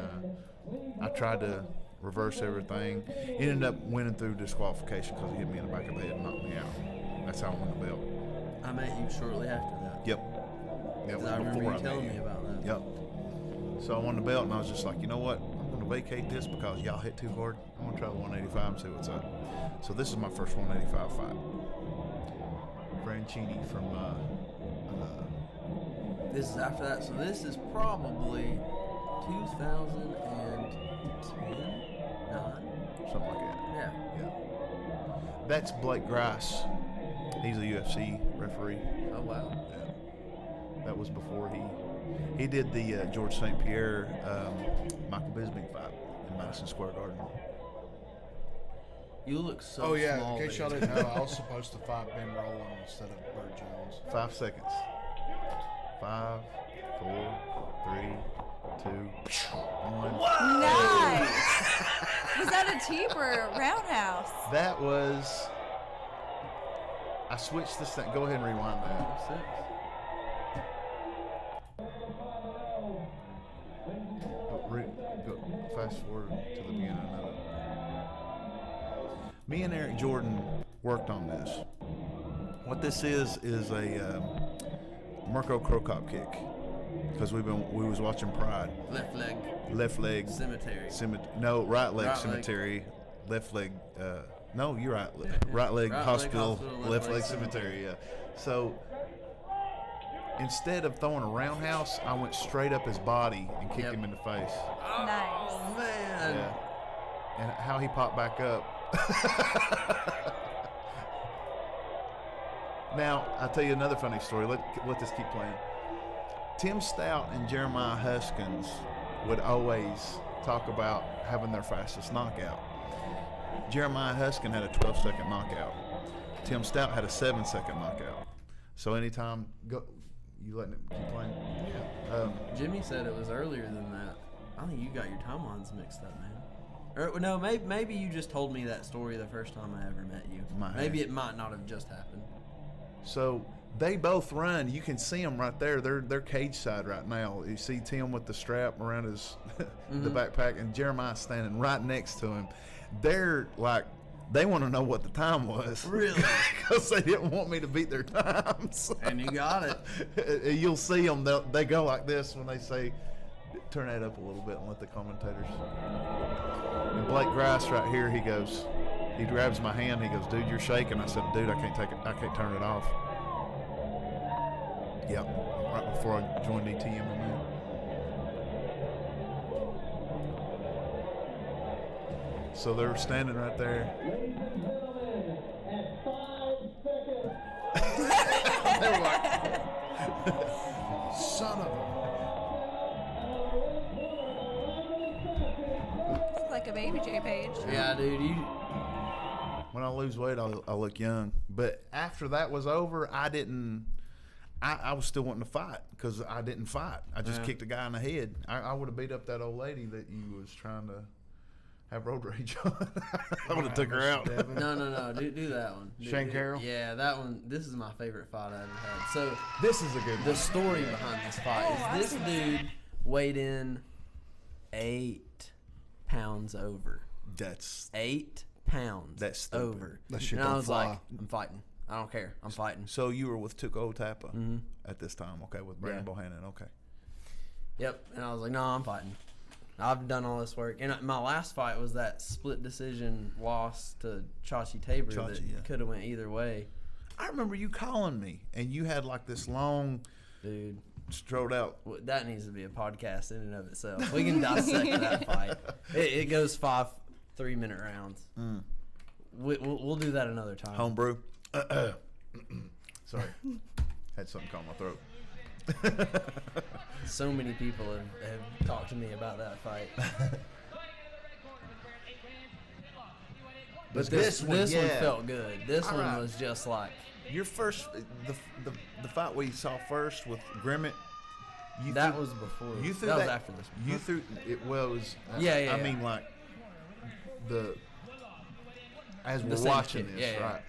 S2: I tried to reverse everything. Ended up winning through disqualification because he hit me in the back of the head and knocked me out. That's how I won the belt.
S3: I met you shortly after that.
S2: Yep. Yeah, it
S3: 'Cause
S2: was
S3: I remember
S2: before
S3: you
S2: I
S3: telling
S2: met
S3: me about that.
S2: Yep. So I won the belt, and I was just like, you know what? I'm going to vacate this because y'all hit too hard. I'm going to try the 185 and see what's up. So this is my first 185 fight. Franchini from
S3: This is after that, so this is probably 2010, 9.
S2: something like that.
S3: Yeah.
S2: Yeah. That's Blake Grice. He's a UFC referee.
S3: Oh wow.
S2: Yeah. That was before he did the George St. Pierre Michael Bisping fight in Madison Square Garden.
S3: You look so
S1: Oh yeah,
S3: small.
S1: in case y'all
S3: dude.
S1: didn't know, I was supposed to fight Ben Rowland instead of Burt Jones.
S2: 5 seconds. 5, 4, 3, 2, 1.
S4: Nice. Was that a teep or a roundhouse?
S2: That was. I switched this thing. Go ahead and rewind that.
S3: 6.
S2: Go fast forward to the beginning of it. Me and Eric Jordan worked on this. What this is a Mirko Krokop kick because we was watching Pride.
S3: Left leg.
S2: Left leg.
S3: Cemetery.
S2: No, right leg
S3: Right leg.
S2: cemetery. Left leg. No, you're right.
S3: Yeah.
S2: Right leg
S3: Right leg
S2: hospital.
S3: hospital,
S2: Left leg cemetery. Yeah. So instead of throwing a roundhouse, I went straight up his body and kicked
S3: Yep.
S2: him in the face.
S4: Nice.
S3: Oh man.
S2: Yeah. And how he popped back up. Now, I'll tell you another funny story. Let this keep playing. Tim Stout and Jeremiah Huskins would always talk about having their fastest knockout. Jeremiah Huskin had a 12-second knockout. Tim Stout had a 7-second knockout. So anytime, you letting it keep playing? Yeah.
S3: Jimmy said it was earlier than that. I think you got your timelines mixed up, man. Or no, maybe you just told me that story the first time I ever met you.
S2: Might have.
S3: Maybe it might not have just happened.
S2: So they both run. You can see them right there. They're cage side right now. You see Tim with the strap around his the backpack, and Jeremiah standing right next to him. They're like, they want to know what the time was.
S3: Really?
S2: Because they didn't want me to beat their times.
S3: And you got it.
S2: You'll see them. They go like this when they say, turn that up a little bit and let the commentators. And Blake Grice right here, he grabs my hand. He goes, dude, you're shaking. I said, dude, I can't take it. I can't turn it off. Yep. Right before I joined ETMMA. So they're standing right there. They were like,
S1: Son of a.
S4: Look like a baby J Page.
S3: Yeah, dude.
S2: when I lose weight, I look young. But after that was over, I I was still wanting to fight because I didn't fight. I just kicked a guy in the head. I would have beat up that old lady that you was trying to have road rage on. I would have took her out.
S3: No. Do that one.
S1: Shane Carroll?
S3: Yeah, that one. This is my favorite fight I've ever had. So
S2: This is a good
S3: the
S2: one.
S3: story behind this fight is this dude weighed in 8 pounds over.
S2: That's
S3: 8 pounds.
S2: That's stupid.
S3: over.
S1: That shit
S3: And I
S1: don't
S3: was
S1: fly.
S3: like, I'm fighting. I don't care. I'm fighting.
S2: so you were with Tuco Tapa at this time, okay, with Brandon
S3: Yeah.
S2: Bohannon, okay.
S3: Yep. And I was like, no, I'm fighting. I've done all this work. And my last fight was that split decision loss to Chachi Tabor that
S2: Chachi, yeah.
S3: could have went either way.
S2: I remember you calling me, and you had like this long,
S3: Dude,
S2: strode out.
S3: that needs to be a podcast in and of itself. We can dissect that fight. It goes 5 3-minute rounds. We'll do that another time.
S2: Homebrew. Sorry. Had something caught my throat.
S3: So many people have talked to me about that fight. But this one felt good. This
S2: All
S3: one
S2: right.
S3: was just like,
S2: Your first, the fight we saw first with Grimmett.
S3: that was before.
S2: You threw
S3: that
S2: that
S3: was after this one.
S2: You threw it. Well, it was.
S3: Yeah.
S2: I mean, like as
S3: The
S2: we're
S3: same
S2: watching
S3: kick.
S2: this,
S3: Yeah.
S2: right?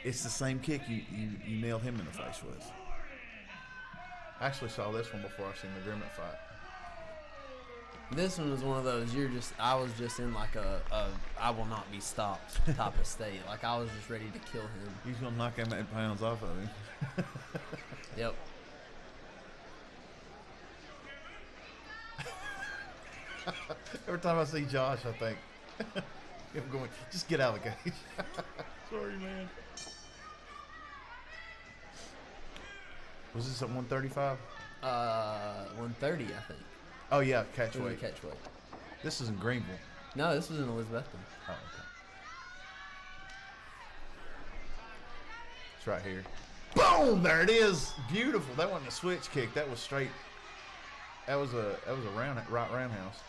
S2: It's the same kick you nailed him in the face with. I actually saw this one before I seen the Grimmett fight.
S3: This one was one of those I was just in like a I will not be stopped type of state. Like I was just ready to kill him.
S2: He's gonna knock him 8 pounds off of him.
S3: Yep.
S2: Every time I see Josh, I think I'm going. Just get out of the cage. Sorry, man. Was this at 135?
S3: 130, I think.
S2: Oh yeah,
S3: It was a
S2: catchweight.
S3: catch weight.
S2: This is in Greenville.
S3: No, this was in Elizabethton.
S2: Oh, okay. It's right here. Boom! There it is. Beautiful. That wasn't a switch kick. That was straight. That was a right roundhouse.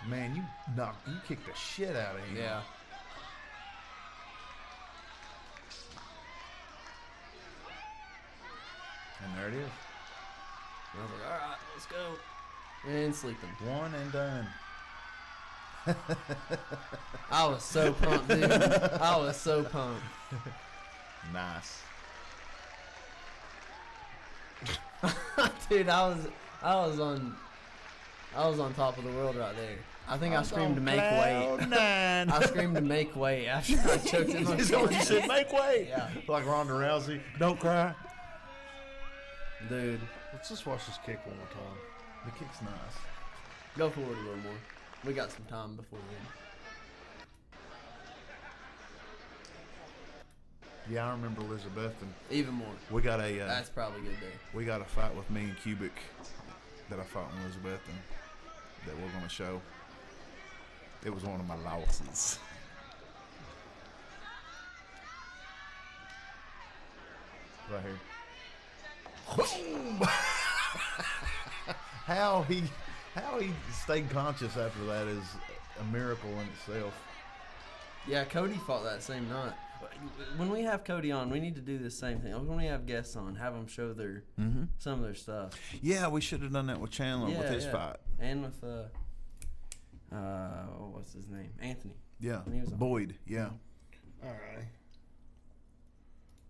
S2: Man, you kicked the shit out of him.
S3: Yeah.
S2: And there it is.
S3: And I was like, all right, let's go. And sleeping.
S2: One and done.
S3: I was so pumped, dude. I was so pumped.
S2: Nice.
S3: Dude, I was on top of the world right there. I think I screamed to make weight. I screamed to make weight after I choked him.
S2: Is that what you said? Make weight.
S3: Yeah.
S2: Like Ronda Rousey. Don't cry.
S3: Dude,
S1: Let's just watch this kick one more time.
S2: The kick's nice.
S3: go forward a little more. We got some time before then.
S2: Yeah, I remember Elizabethton.
S3: Even more.
S2: We got a
S3: That's probably a good day.
S2: we got a fight with me and Cubic that I fought in Elizabethton that we're gonna show. It was one of my losses. Right here. Boom! How he stayed conscious after that is a miracle in itself.
S3: Yeah, Cody fought that same night. When we have Cody on, we need to do the same thing. When we have guests on, have them show their some of their stuff.
S2: Yeah, we should have done that with Chandler with his fight.
S3: And with what's his name? Anthony.
S2: Yeah,
S3: When he was on.
S2: Boyd. Yeah.
S1: All right.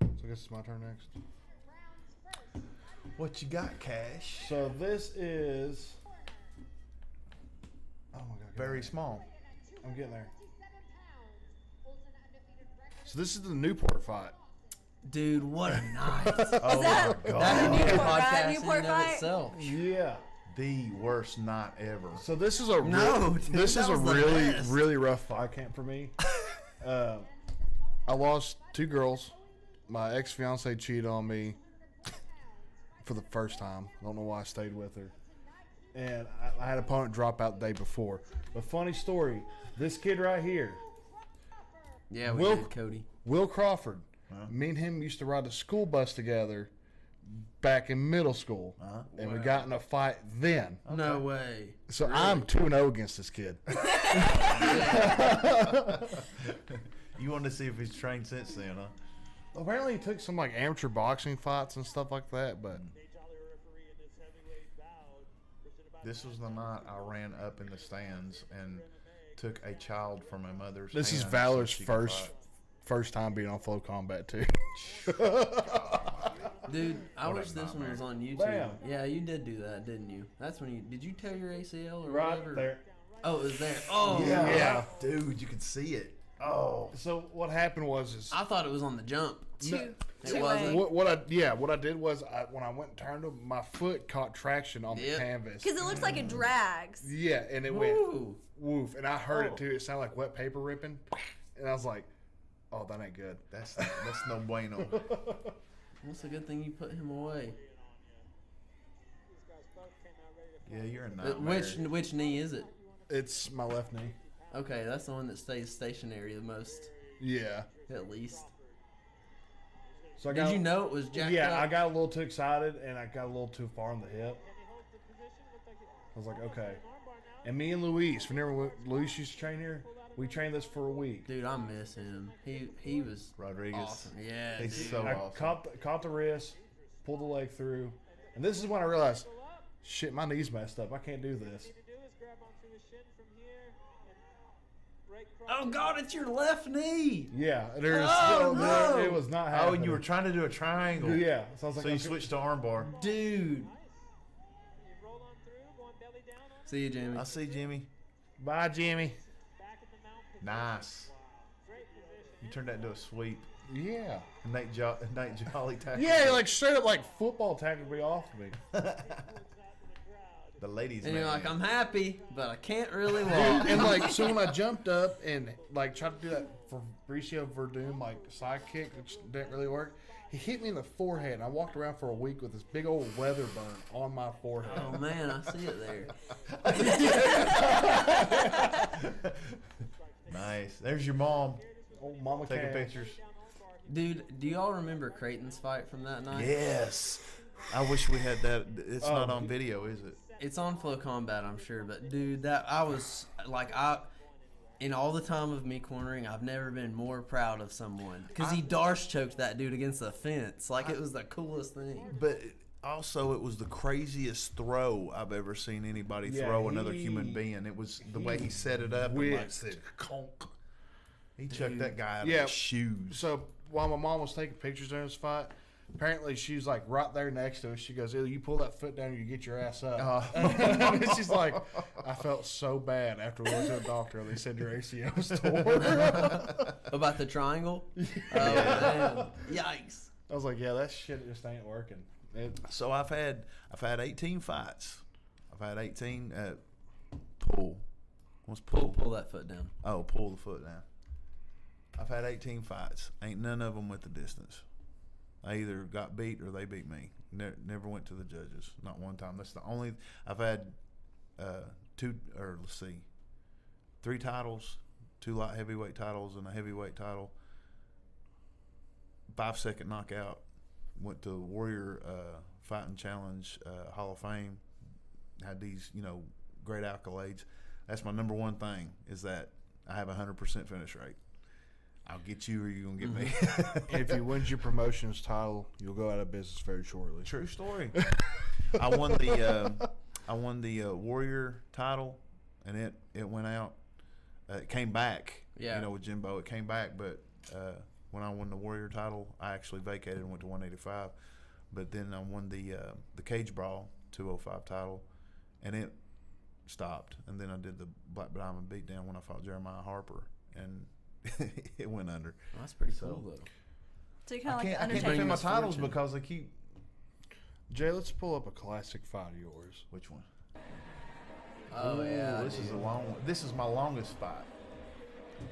S1: So I guess it's my turn next.
S2: What you got, Cash?
S1: So this is. Oh my god.
S2: Very small.
S1: I'm getting there. So this is the Newport fight.
S3: Dude, what a night.
S2: Oh
S4: that-
S2: my god.
S3: That would be a
S4: Newport ride,
S3: podcast in
S4: Newport
S3: and of
S4: fight?
S3: itself.
S1: Yeah.
S2: The worst night ever.
S1: So this is a
S3: No, dude,
S1: this
S3: that
S1: is a
S3: was the
S1: really
S3: best.
S1: really rough fight camp for me. I lost 2 girls. My ex fiance cheated on me for the first time. I don't know why I stayed with her. And I had an opponent drop out the day before. But funny story, this kid right here,
S3: Yeah, we
S1: Will-
S3: did, Cody.
S1: Will Crawford. Me and him used to ride the school bus together back in middle school. And we got in a fight then.
S3: No way.
S1: So I'm 2-0 against this kid.
S2: You wanted to see if he's trained since then, huh?
S1: Apparently, he took some like amateur boxing fights and stuff like that. But
S2: This was the night I ran up in the stands and took a child from my mother's.
S1: this is
S2: hand
S1: Valor's
S2: so she could fight.
S1: first time being on Flow Combat too.
S3: Dude, I
S2: Oh,
S3: wish
S2: that's
S3: this
S2: not
S3: one
S2: bad.
S3: was on YouTube.
S1: Bam.
S3: Yeah, you did do that, didn't you? That's when you did you tear your ACL or
S1: Right
S3: whatever?
S1: there.
S3: Oh, it was there. Oh,
S1: Yeah.
S2: Dude, you could see it. Oh,
S1: So what happened was
S3: I thought it was on the jump.
S4: Two
S3: It wasn't.
S1: what I did was when I went and turned them, my foot caught traction on the
S3: Yep.
S1: canvas.
S4: Because it looks like it drags.
S1: Yeah, and it went
S3: Woo.
S1: woof, and I heard
S3: Oh.
S1: it too. It sounded like wet paper ripping, and I was like, "Oh, that ain't good."
S2: that's no bueno.
S3: What's a good thing you put him away?
S2: Yeah, you're a nightmare.
S3: Which knee is it?
S1: It's my left knee.
S3: Okay, that's the one that stays stationary the most,
S1: Yeah.
S3: at least.
S1: So I
S3: Did you know it was jacked
S1: Yeah,
S3: up?
S1: I got a little too excited, and I got a little too far on the hip. I was like, okay. And me and Luis, whenever Luis used to train here, we trained this for a week.
S3: Dude, I miss him. He was
S2: Rodriguez.
S3: awesome. Yeah,
S2: He's
S3: dude.
S2: so
S1: I
S2: awesome.
S1: caught the wrist, pulled the leg through, and this is when I realized, shit, my knee's messed up. I can't do this.
S3: Oh God, it's your left knee.
S1: Yeah, there's
S3: Oh, no.
S1: it was not
S2: Oh,
S1: happening.
S2: and you were trying to do a triangle.
S1: Yeah, so I was like,
S2: So you
S1: okay.
S2: switched to armbar.
S3: Dude. See you, Jamie.
S2: I see, Jimmy.
S1: Bye, Jimmy.
S2: Nice. You turned that into a sweep.
S1: Yeah.
S2: Nate Jolly tackled.
S1: Yeah, like straight up like football tackled me off me.
S2: The ladies.
S3: And you're
S2: man.
S3: like, I'm happy, but I can't really walk.
S1: And like, so when I jumped up and like tried to do that for Fabricio Verdun, like side kick, which didn't really work, he hit me in the forehead. And I walked around for a week with this big old weather burn on my forehead.
S3: Oh man, I see it there.
S2: Nice. There's your mom
S1: Oh, Mama
S2: taking
S1: Cash.
S2: pictures.
S3: Dude, do y'all remember Creighton's fight from that night?
S2: Yes. I wish we had that. It's
S1: Oh,
S2: not on video, is it?
S3: It's on Flow Combat, I'm sure. But dude, that I was like, in all the time of me cornering, I've never been more proud of someone because he darce choked that dude against the fence. Like it was the coolest thing.
S2: But also, it was the craziest throw I've ever seen anybody
S1: Yeah,
S2: throw another
S1: he-
S2: human being. It was the way he set it up. And like
S1: whipped.
S2: said, conk. He chucked that guy out
S1: Yeah.
S2: of his shoes.
S1: So while my mom was taking pictures during this fight, apparently she was like right there next to us. She goes, "Either you pull that foot down or you get your ass up." And she's like, I felt so bad after we went to the doctor. They said your ACL was torn.
S3: About the triangle? Oh man, yikes!
S1: I was like, yeah, that shit just ain't working.
S2: So I've had 18 fights. I've had 18 pull. What's pull?
S3: Pull that foot down.
S2: Oh, pull the foot down. I've had 18 fights. Ain't none of them with the distance. I either got beat or they beat me. Never went to the judges. Not one time. That's the only. I've had three titles, 2 light heavyweight titles and a heavyweight title. 5-second knockout. Went to Warrior Fighting Challenge Hall of Fame. Had these, great accolades. That's my number one thing is that I have a 100% finish rate. I'll get you or you're going to get me.
S1: If you win your promotions title, you'll go out of business very shortly.
S2: True story. I won the Warrior title, and it went out. It came back.
S3: Yeah.
S2: With Jimbo, it came back. But when I won the Warrior title, I actually vacated and went to 185. But then I won the Cage Brawl 205 title, and it stopped. And then I did the Black Diamond beatdown when I fought Jeremiah Harper, and it went under.
S3: Well, that's pretty
S2: So-
S3: cool though.
S4: So you kind of
S2: I
S4: like
S2: can't
S4: Undertaker.
S2: defend my titles
S3: misfortune.
S2: because they keep.
S1: Jay, let's pull up a classic fight of yours.
S2: Which one?
S3: Oh yeah,
S2: This is
S3: dude.
S2: a long one. This is my longest fight.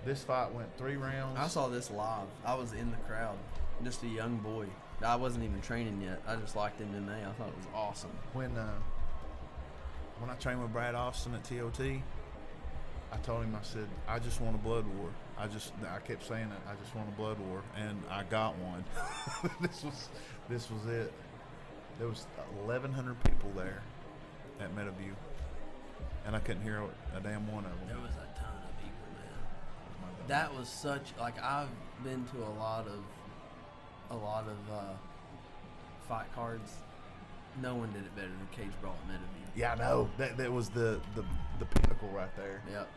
S2: This fight went 3 rounds.
S3: I saw this live. I was in the crowd, just a young boy. I wasn't even training yet. I just liked MMA. I thought it was awesome.
S2: When I trained with Brad Austin at TOT, I told him, I said, I just want a blood war. I kept saying it. I just want a blood war, and I got one. This was it. There was 1,100 people there at Meadowview, and I couldn't hear a damn one of
S3: There
S2: them.
S3: was a ton of people, man. That was such I've been to a lot of a lot of fight cards, no one did it better than Cage Brawl at Meadowview.
S2: Yeah, I know. That was the pinnacle right there.
S3: Yep.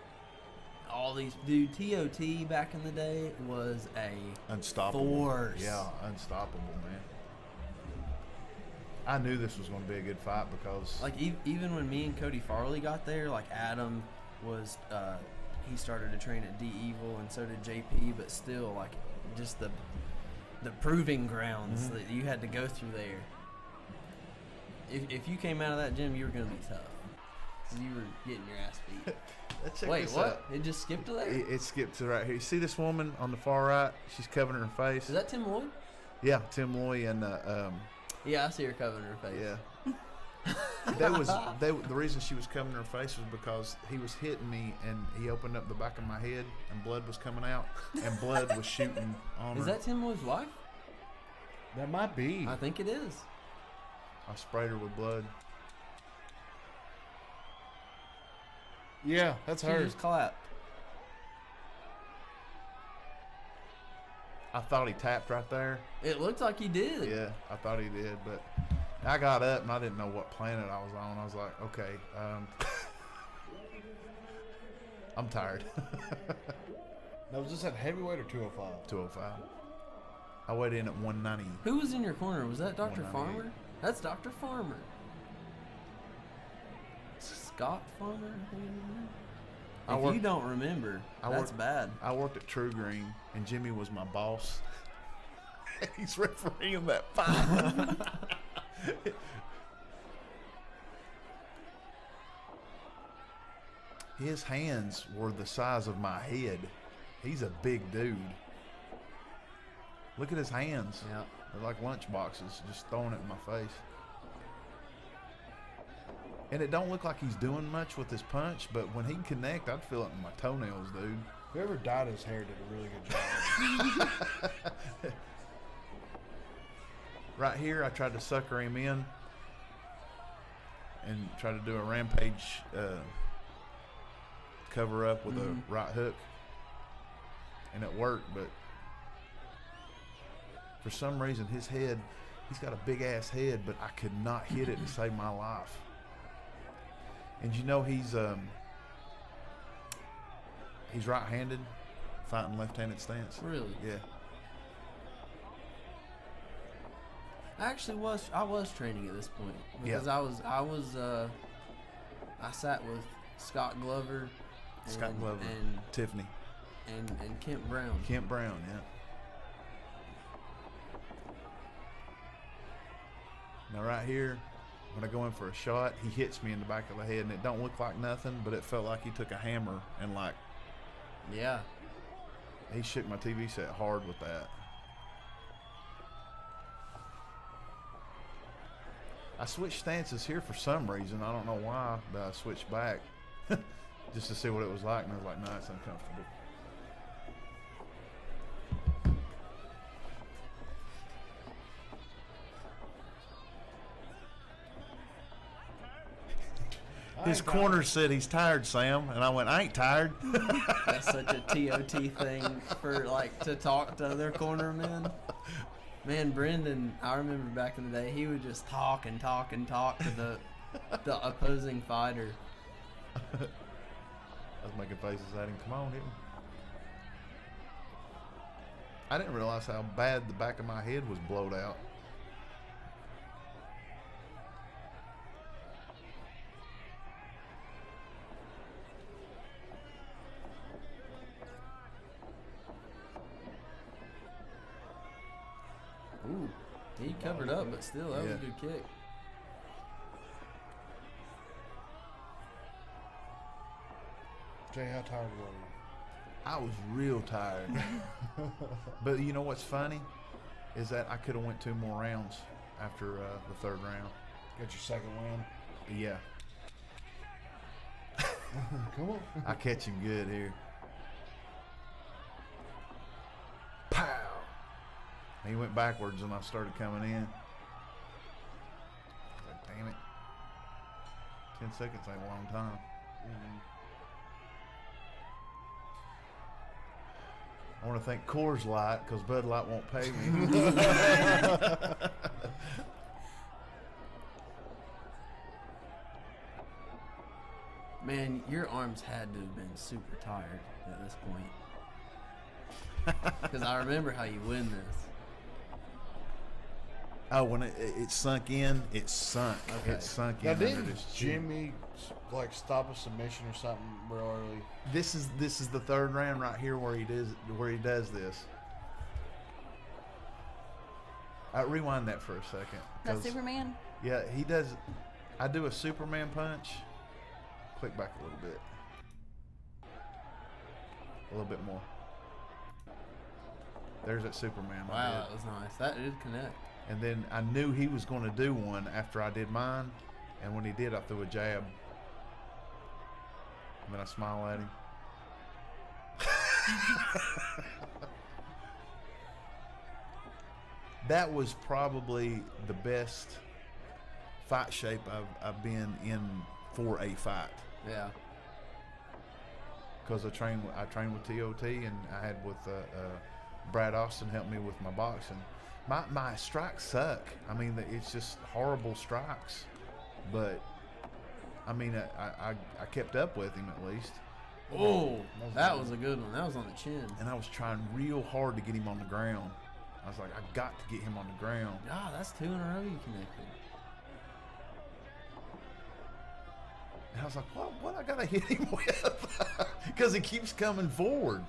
S3: All these, dude, TOT back in the day was a
S2: Unstoppable.
S3: force.
S2: Yeah, unstoppable, man. I knew this was going to be a good fight because
S3: Like even when me and Cody Farley got there, like Adam was, he started to train at D Evil, and so did JP. But still, like just the proving grounds that you had to go through there. If you came out of that gym, you were gonna be tough. You were getting your ass beat.
S2: Check
S3: Wait,
S2: this
S3: what?
S2: out.
S3: It just skipped to there?
S2: It skipped to right here. You see this woman on the far right? She's covering her face.
S3: Is that Tim Lloyd?
S2: Yeah, Tim Loy and
S3: Yeah, I see her covering her face.
S2: yeah. The reason she was covering her face was because he was hitting me and he opened up the back of my head and blood was coming out and blood was shooting on her.
S3: Is that Tim Lloyd's wife?
S1: That might be.
S3: I think it is.
S2: I sprayed her with blood.
S1: Yeah, that's
S3: She
S1: her.
S3: just clapped.
S2: I thought he tapped right there.
S3: It looked like he did.
S2: Yeah, I thought he did, but I got up and I didn't know what planet I was on. I was like, okay, I'm tired.
S1: Now, was this at heavyweight or 205?
S2: 205. I weighed in at 190.
S3: Who was in your corner? Was that Dr.
S2: 198.
S3: Farmer? That's Dr. Farmer. Scott Farmer? I think his name is.
S2: I
S3: If
S2: worked-
S3: you don't remember,
S2: I
S3: that's
S2: worked-
S3: bad.
S2: I worked at True Green, and Jimmy was my boss. He's refereeing that fight. His hands were the size of my head. He's a big dude. Look at his hands.
S3: Yeah.
S2: They're like lunch boxes, just throwing it in my face. And it don't look like he's doing much with his punch, but when he connect, I'd feel it in my toenails, dude.
S1: Whoever dyed his hair did a really good job.
S2: Right here, I tried to sucker him in and try to do a rampage cover up with a right hook, and it worked. But for some reason, his head, he's got a big ass head, but I could not hit it to save my life. And you know he's right-handed, fighting left-handed stance.
S3: Really?
S2: Yeah.
S3: I was training at this point because
S2: Yeah.
S3: I sat with Scott Glover,
S2: Scott Glover,
S3: and
S2: Tiffany,
S3: Kemp Brown.
S2: Kemp Brown, yeah. Now right here, when I go in for a shot, he hits me in the back of the head, and it don't look like nothing, but it felt like he took a hammer and like
S3: Yeah.
S2: he shook my TV set hard with that. I switched stances here for some reason. I don't know why, but I switched back just to see what it was like, and I was like, no, it's uncomfortable. His corner said he's tired, Sam, and I went, I ain't tired.
S3: That's such a TOT thing for to talk to other cornermen. Man, Brendan, I remember back in the day, he would just talk and talk and talk to the opposing fighter.
S2: I was making faces at him. Come on, hit me. I didn't realize how bad the back of my head was blowed out.
S3: Ooh, he covered up, but still, that was a
S2: Yeah.
S3: good kick.
S1: Jay, how tired were you?
S2: I was real tired. But you know what's funny? Is that I could have went 2 more rounds after the 3rd round.
S1: Got your second win?
S2: Yeah.
S1: Come on.
S2: I catch him good here. Pow! He went backwards and I started coming in. I was like, damn it. 10 seconds ain't a long time. I want to thank Coors Light because Bud Light won't pay me.
S3: Man, your arms had to have been super tired at this point. Because I remember how you win this.
S2: Oh, when it sunk in, it sunk.
S3: Okay.
S2: It sunk
S1: Now,
S2: in under
S1: didn't
S2: this chin.
S1: Jimmy like stop a submission or something real early?
S2: This is the third round right here where he does this. Rewind that for a second.
S4: That
S2: 'cause,
S4: Superman?
S2: Yeah, he does. I do a Superman punch. Click back a little bit. A little bit more. There's that Superman. I
S3: Wow,
S2: did.
S3: that was nice. That did connect.
S2: And then I knew he was going to do one after I did mine. And when he did, I threw a jab. And then I smile at him. That was probably the best fight shape I've been in for a fight.
S3: Yeah.
S2: Because I trained with TOT, and I had with Brad Austin help me with my boxing. My strikes suck. I mean, it's just horrible strikes. But I mean, I kept up with him at least,
S3: Oh, that was a good one. That was on the chin.
S2: and I was trying real hard to get him on the ground. I was like, I got to get him on the ground.
S3: God, that's 2 in a row you connected.
S2: And I was like, what I gotta hit him with? Because he keeps coming forward.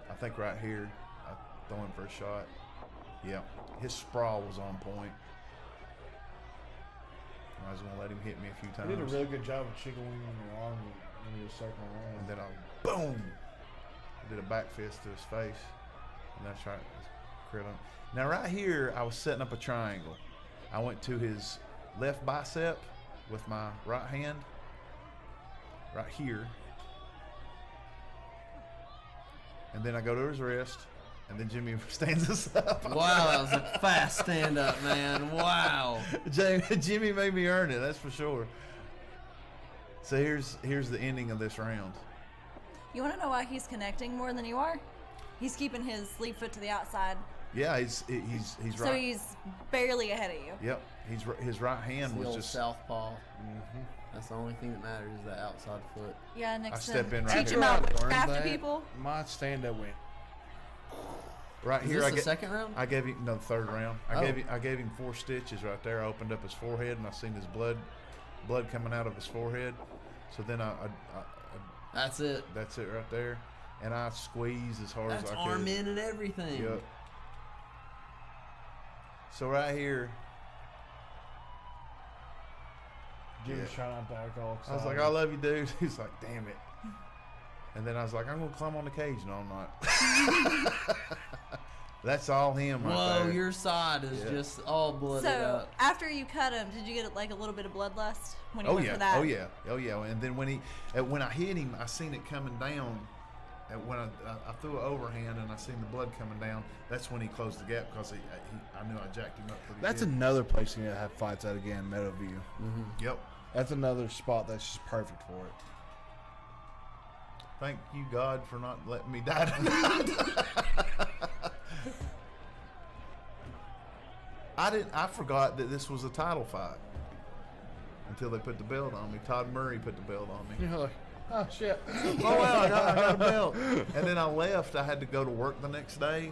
S2: I think right here, I throw him for a shot. Yeah, his sprawl was on point. I was gonna let him hit me a few
S1: He did a
S2: times.
S1: really good job of chicken winging the arm in his second round.
S2: And then I, boom, I did a back fist to his face. And that's right. Now right here, I was setting up a triangle. I went to his left bicep with my right hand, right here. And then I go to his wrist, and then Jimmy stands us up.
S3: Wow, that was a fast stand-up, man. Wow.
S2: Jimmy made me earn it, that's for sure. So here's the ending of this round.
S4: You want to know why he's connecting more than you are? He's keeping his lead foot to the outside.
S2: Yeah, he's
S4: So
S2: right.
S4: he's barely ahead of you.
S2: Yep, his right hand
S3: The
S2: was
S3: old
S2: just.
S3: southpaw. That's the only thing that matters is that outside foot.
S4: Yeah, next to
S2: step in right
S4: teach
S2: here.
S4: him how to
S1: Learned
S4: craft
S1: that.
S4: to people.
S1: My stand-up went.
S2: Right
S3: Is
S2: here,
S3: this the second round?
S2: I gave him the third round.
S3: Oh.
S2: I gave him 4 stitches right there. I opened up his forehead, and I seen his blood coming out of his forehead. So then
S3: That's it.
S2: that's it right there, and I squeezed as hard
S3: That's
S2: as I
S3: arm
S2: could.
S3: in and everything.
S2: Yep. So right here,
S1: Jimmy's
S2: Yeah.
S1: trying not to act all
S2: I
S1: excited.
S2: was like, "I love you, dude." He's like, "Damn it." And then I was like, "I'm gonna climb on the cage." No, I'm not. That's all him right
S3: Whoa,
S2: there.
S3: your side is
S2: Yeah.
S3: just all blooded
S4: So
S3: up.
S4: after you cut him, did you get like a little bit of bloodlust when you
S2: Oh
S4: went
S2: yeah,
S4: for that?
S2: oh yeah. And then when I hit him, I seen it coming down. And when I threw an overhand and I seen the blood coming down, that's when he closed the gap because I knew I jacked him up pretty
S1: That's
S2: good.
S1: another place you need to have fights at again, Meadowview.
S2: Yep.
S1: That's another spot that's just perfect for it.
S2: Thank you, God, for not letting me die tonight. I forgot that this was a title fight until they put the belt on me. Todd Murray put the belt on me.
S1: You're like, oh shit.
S2: Oh wow, I got a belt. And then I left. I had to go to work the next day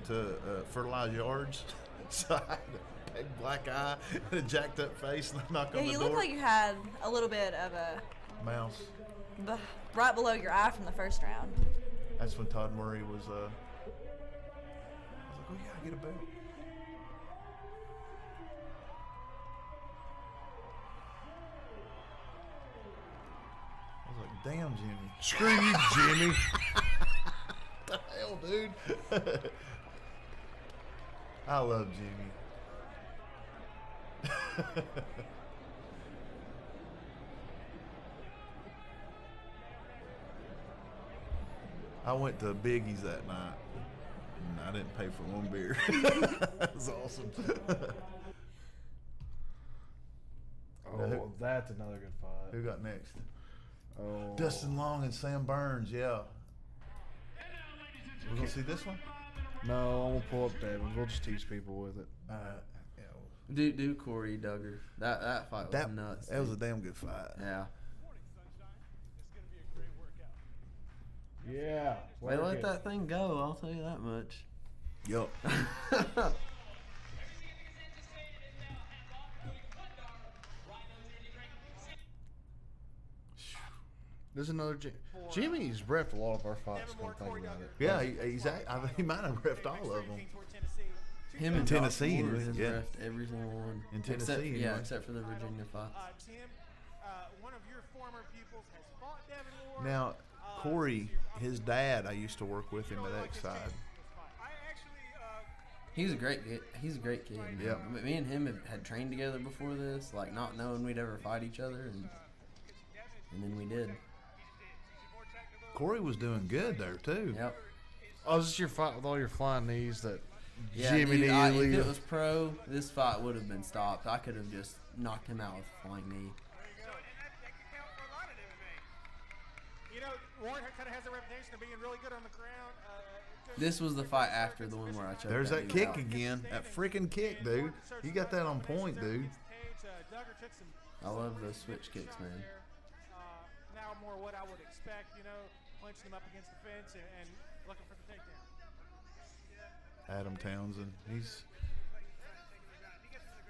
S2: to fertilize yards. So I had a big black eye and a jacked up face, and I knocked
S4: Yeah,
S2: on the
S4: you
S2: door.
S4: look like you had a little bit of a
S2: Mouse.
S4: right below your eye from the first round.
S2: That's when Todd Murray was. I was like, oh yeah, I get a belt. I was like, damn, Jimmy.
S1: Screw you, Jimmy.
S2: What the hell, dude? I love Jimmy. I went to Biggie's that night, and I didn't pay for one beer. That was awesome.
S1: Oh, that's another good fight.
S2: Who got next?
S1: Oh.
S2: Dustin Long and Sam Burns, yeah. We're going to see this one?
S1: No, I'm gonna pull up Devin. We'll just tease people with it.
S2: Yeah.
S3: Do Corey Duggar. That fight was nuts.
S2: That was a
S3: dude.
S2: damn good fight.
S3: Yeah.
S1: Yeah.
S3: They let that thing go, I'll tell you that much.
S2: Yup.
S1: There's another Jimmy's reffed a lot of our fights. Come think about it.
S2: Yeah, he might have reffed all of them.
S3: Him
S2: In
S3: and
S2: Tennessee,
S3: Josh Ward has
S2: yeah.
S3: reffed every single one.
S2: In
S3: Except,
S2: Tennessee,
S3: yeah,
S2: anyway.
S3: except for the Virginia fight.
S5: Tim, one of your former pupils has fought Devin Ward.
S2: Now, Corey, his dad, I used to work with him at X side.
S3: He's a great kid. He's a great kid. Man.
S2: Yep.
S3: But me and him had trained together before this, like not knowing we'd ever fight each other, and then we did.
S2: Corey was doing good there too.
S3: Yep.
S1: Oh, is this your fight with all your flying knees that
S3: Yeah,
S1: Jimmy
S3: dude,
S1: Neely?
S3: if it was pro, this fight would have been stopped. I could have just knocked him out with a flying knee.
S5: You know, Ward kind of has a reputation of being really good on the ground.
S3: This was the fight after the one where I choked
S2: There's that
S3: dude
S2: kick
S3: out.
S2: again. That freaking kick, dude. You got that on point, dude.
S3: I love those switch kicks, man.
S5: Now more what I would expect, you know, punching him up against the fence and looking for the takedown.
S2: Adam Townsend.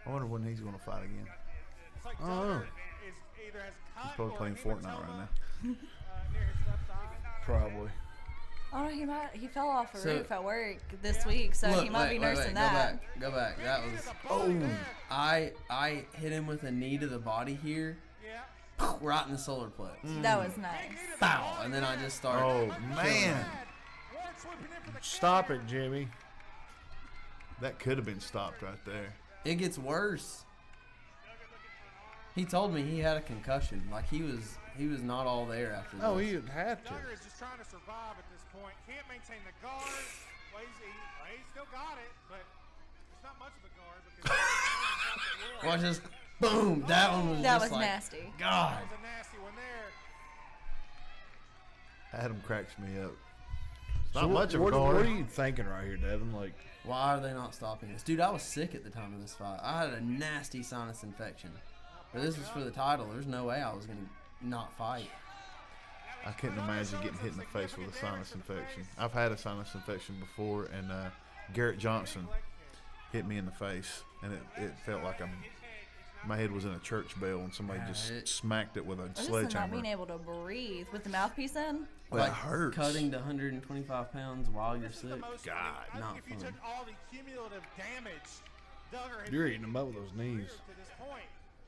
S2: I wonder when he's going to fight again.
S5: It's like
S1: Oh.
S5: is either has cut
S2: He's probably
S5: or
S2: playing Fortnite right now.
S5: near his left eye.
S1: Probably.
S4: Oh, he fell off a
S3: So-
S4: roof at work this week, so
S3: Look,
S4: he might be nursing that.
S3: Go back. That was.
S2: Oh,
S3: I hit him with a knee to the body here,
S5: Yeah.
S3: right in the solar plex.
S4: That was nice.
S3: Bow, and then I just started.
S2: oh man.
S5: Ward swooping in for the
S1: Stop it, Jimmy.
S2: That could have been stopped right there.
S3: It gets worse. He told me he had a concussion. Like he was not all there after this.
S1: Oh, he had to.
S5: Duggar is just trying to survive at this point. Can't maintain the guard. Well, he's still got it, but it's not much of a guard because
S3: Watch this. Boom. That one was
S4: That
S3: just
S4: was
S3: like,
S4: nasty.
S3: God.
S5: that was a nasty one there.
S2: Adam cracks me up. It's
S1: So
S2: not much of a
S1: what
S2: guard.
S1: are you thinking right here, Devin? Like,
S3: Why are they not stopping this? Dude, I was sick at the time of this fight. I had a nasty sinus infection. But this was for the title. There's no way I was going to not fight.
S2: I couldn't imagine getting hit in the face with a sinus infection. I've had a sinus infection before, and Garrett Johnson hit me in the face, and it felt like my head was in a church bell, and somebody
S3: Yeah,
S2: just
S3: it-
S2: smacked it with a
S4: This is not
S2: sledgehammer.
S4: being able to breathe with the mouthpiece in.
S2: Well,
S3: Like
S2: it hurts.
S3: cutting to 125 pounds while you're sick.
S2: God,
S5: I
S3: not
S5: think if you
S3: fun.
S5: took all the cumulative damage Duggar had
S1: you're eating them up with those knees.
S5: to this point,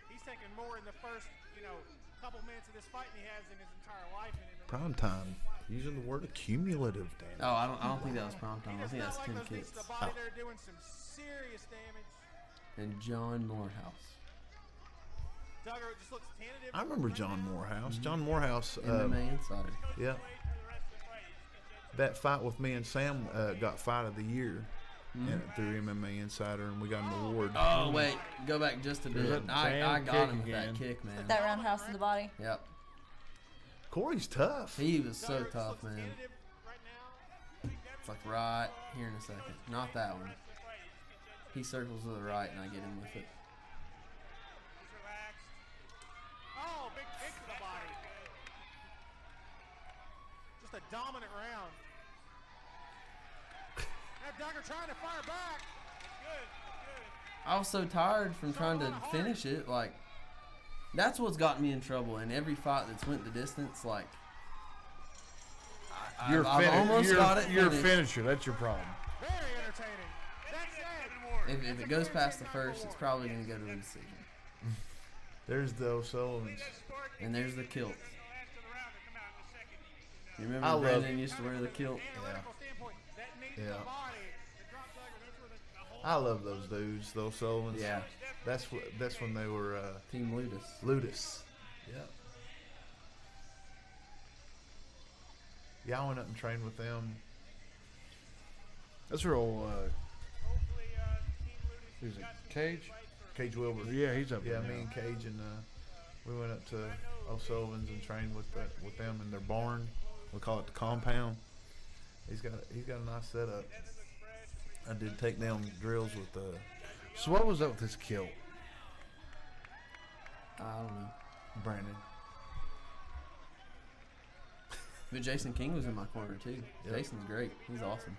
S5: he's taken more in the first, couple minutes of this fight than he has in his entire life.
S2: prime time. Using the word accumulative, damn.
S3: Oh, I don't think that was prime time. I think that's 10
S5: those knees
S3: kicks.
S5: to the body, they're doing some serious damage.
S3: And John Morehouse.
S5: Duggar just looks tentative.
S2: I remember John Morehouse. John Morehouse.
S3: MMA Insider.
S2: Yeah. That fight with me and Sam got fight of the year through MMA Insider, and we got an award.
S3: Oh, wait. Go back just a bit.
S1: that
S3: I
S1: damn
S3: got
S1: kick
S3: him with that
S1: again.
S3: kick, man.
S4: That roundhouse to the body.
S3: Yep.
S2: Corey's tough.
S3: He was so
S5: Duggar just
S3: tough,
S5: looks
S3: man.
S5: tentative right now.
S3: It's like right here in a second. Not that one. He circles to the right, and I get him with it.
S5: He's relaxed. Oh, big kick to the body. Just a dominant round. Now Duggar trying to fire back.
S3: I was so tired from trying to finish it. Like, that's what's gotten me in trouble in every fight that's went the distance. Like,
S1: You're
S3: I've almost got it
S1: You're a
S3: finished.
S1: finisher. That's your problem.
S5: Very entertaining. That's it.
S3: If it goes past the first, it's probably going to go to a decision.
S2: There's the O'Sullivans.
S3: And there's the kilt. You
S2: I
S3: remember
S2: love-
S3: Brandon used to wear the kilt?
S5: Analytical standpoint, that knee to
S2: Yeah.
S5: the body, the drop Duggar, that's where the whole
S2: I love those dudes, the O'Sullivans.
S3: Yeah.
S2: That's when they were
S3: Team Ludus.
S2: Ludus. Yep. Yeah, I went up and trained with them.
S1: That's real.
S5: hopefully Team Ludus
S1: Who's it? Cage?
S2: Cage Wilbur.
S1: Yeah, he's up
S2: Yeah,
S1: there
S2: me
S1: now.
S2: and Cage and We went up to O'Sullivan's and trained with them in their barn. We call it the compound. He's got a nice setup. I did take down drills with
S1: So what was up with this kilt?
S3: I don't know.
S2: Brandon.
S3: But Jason King was in my corner too.
S2: Yep.
S3: Jason's great. He's awesome.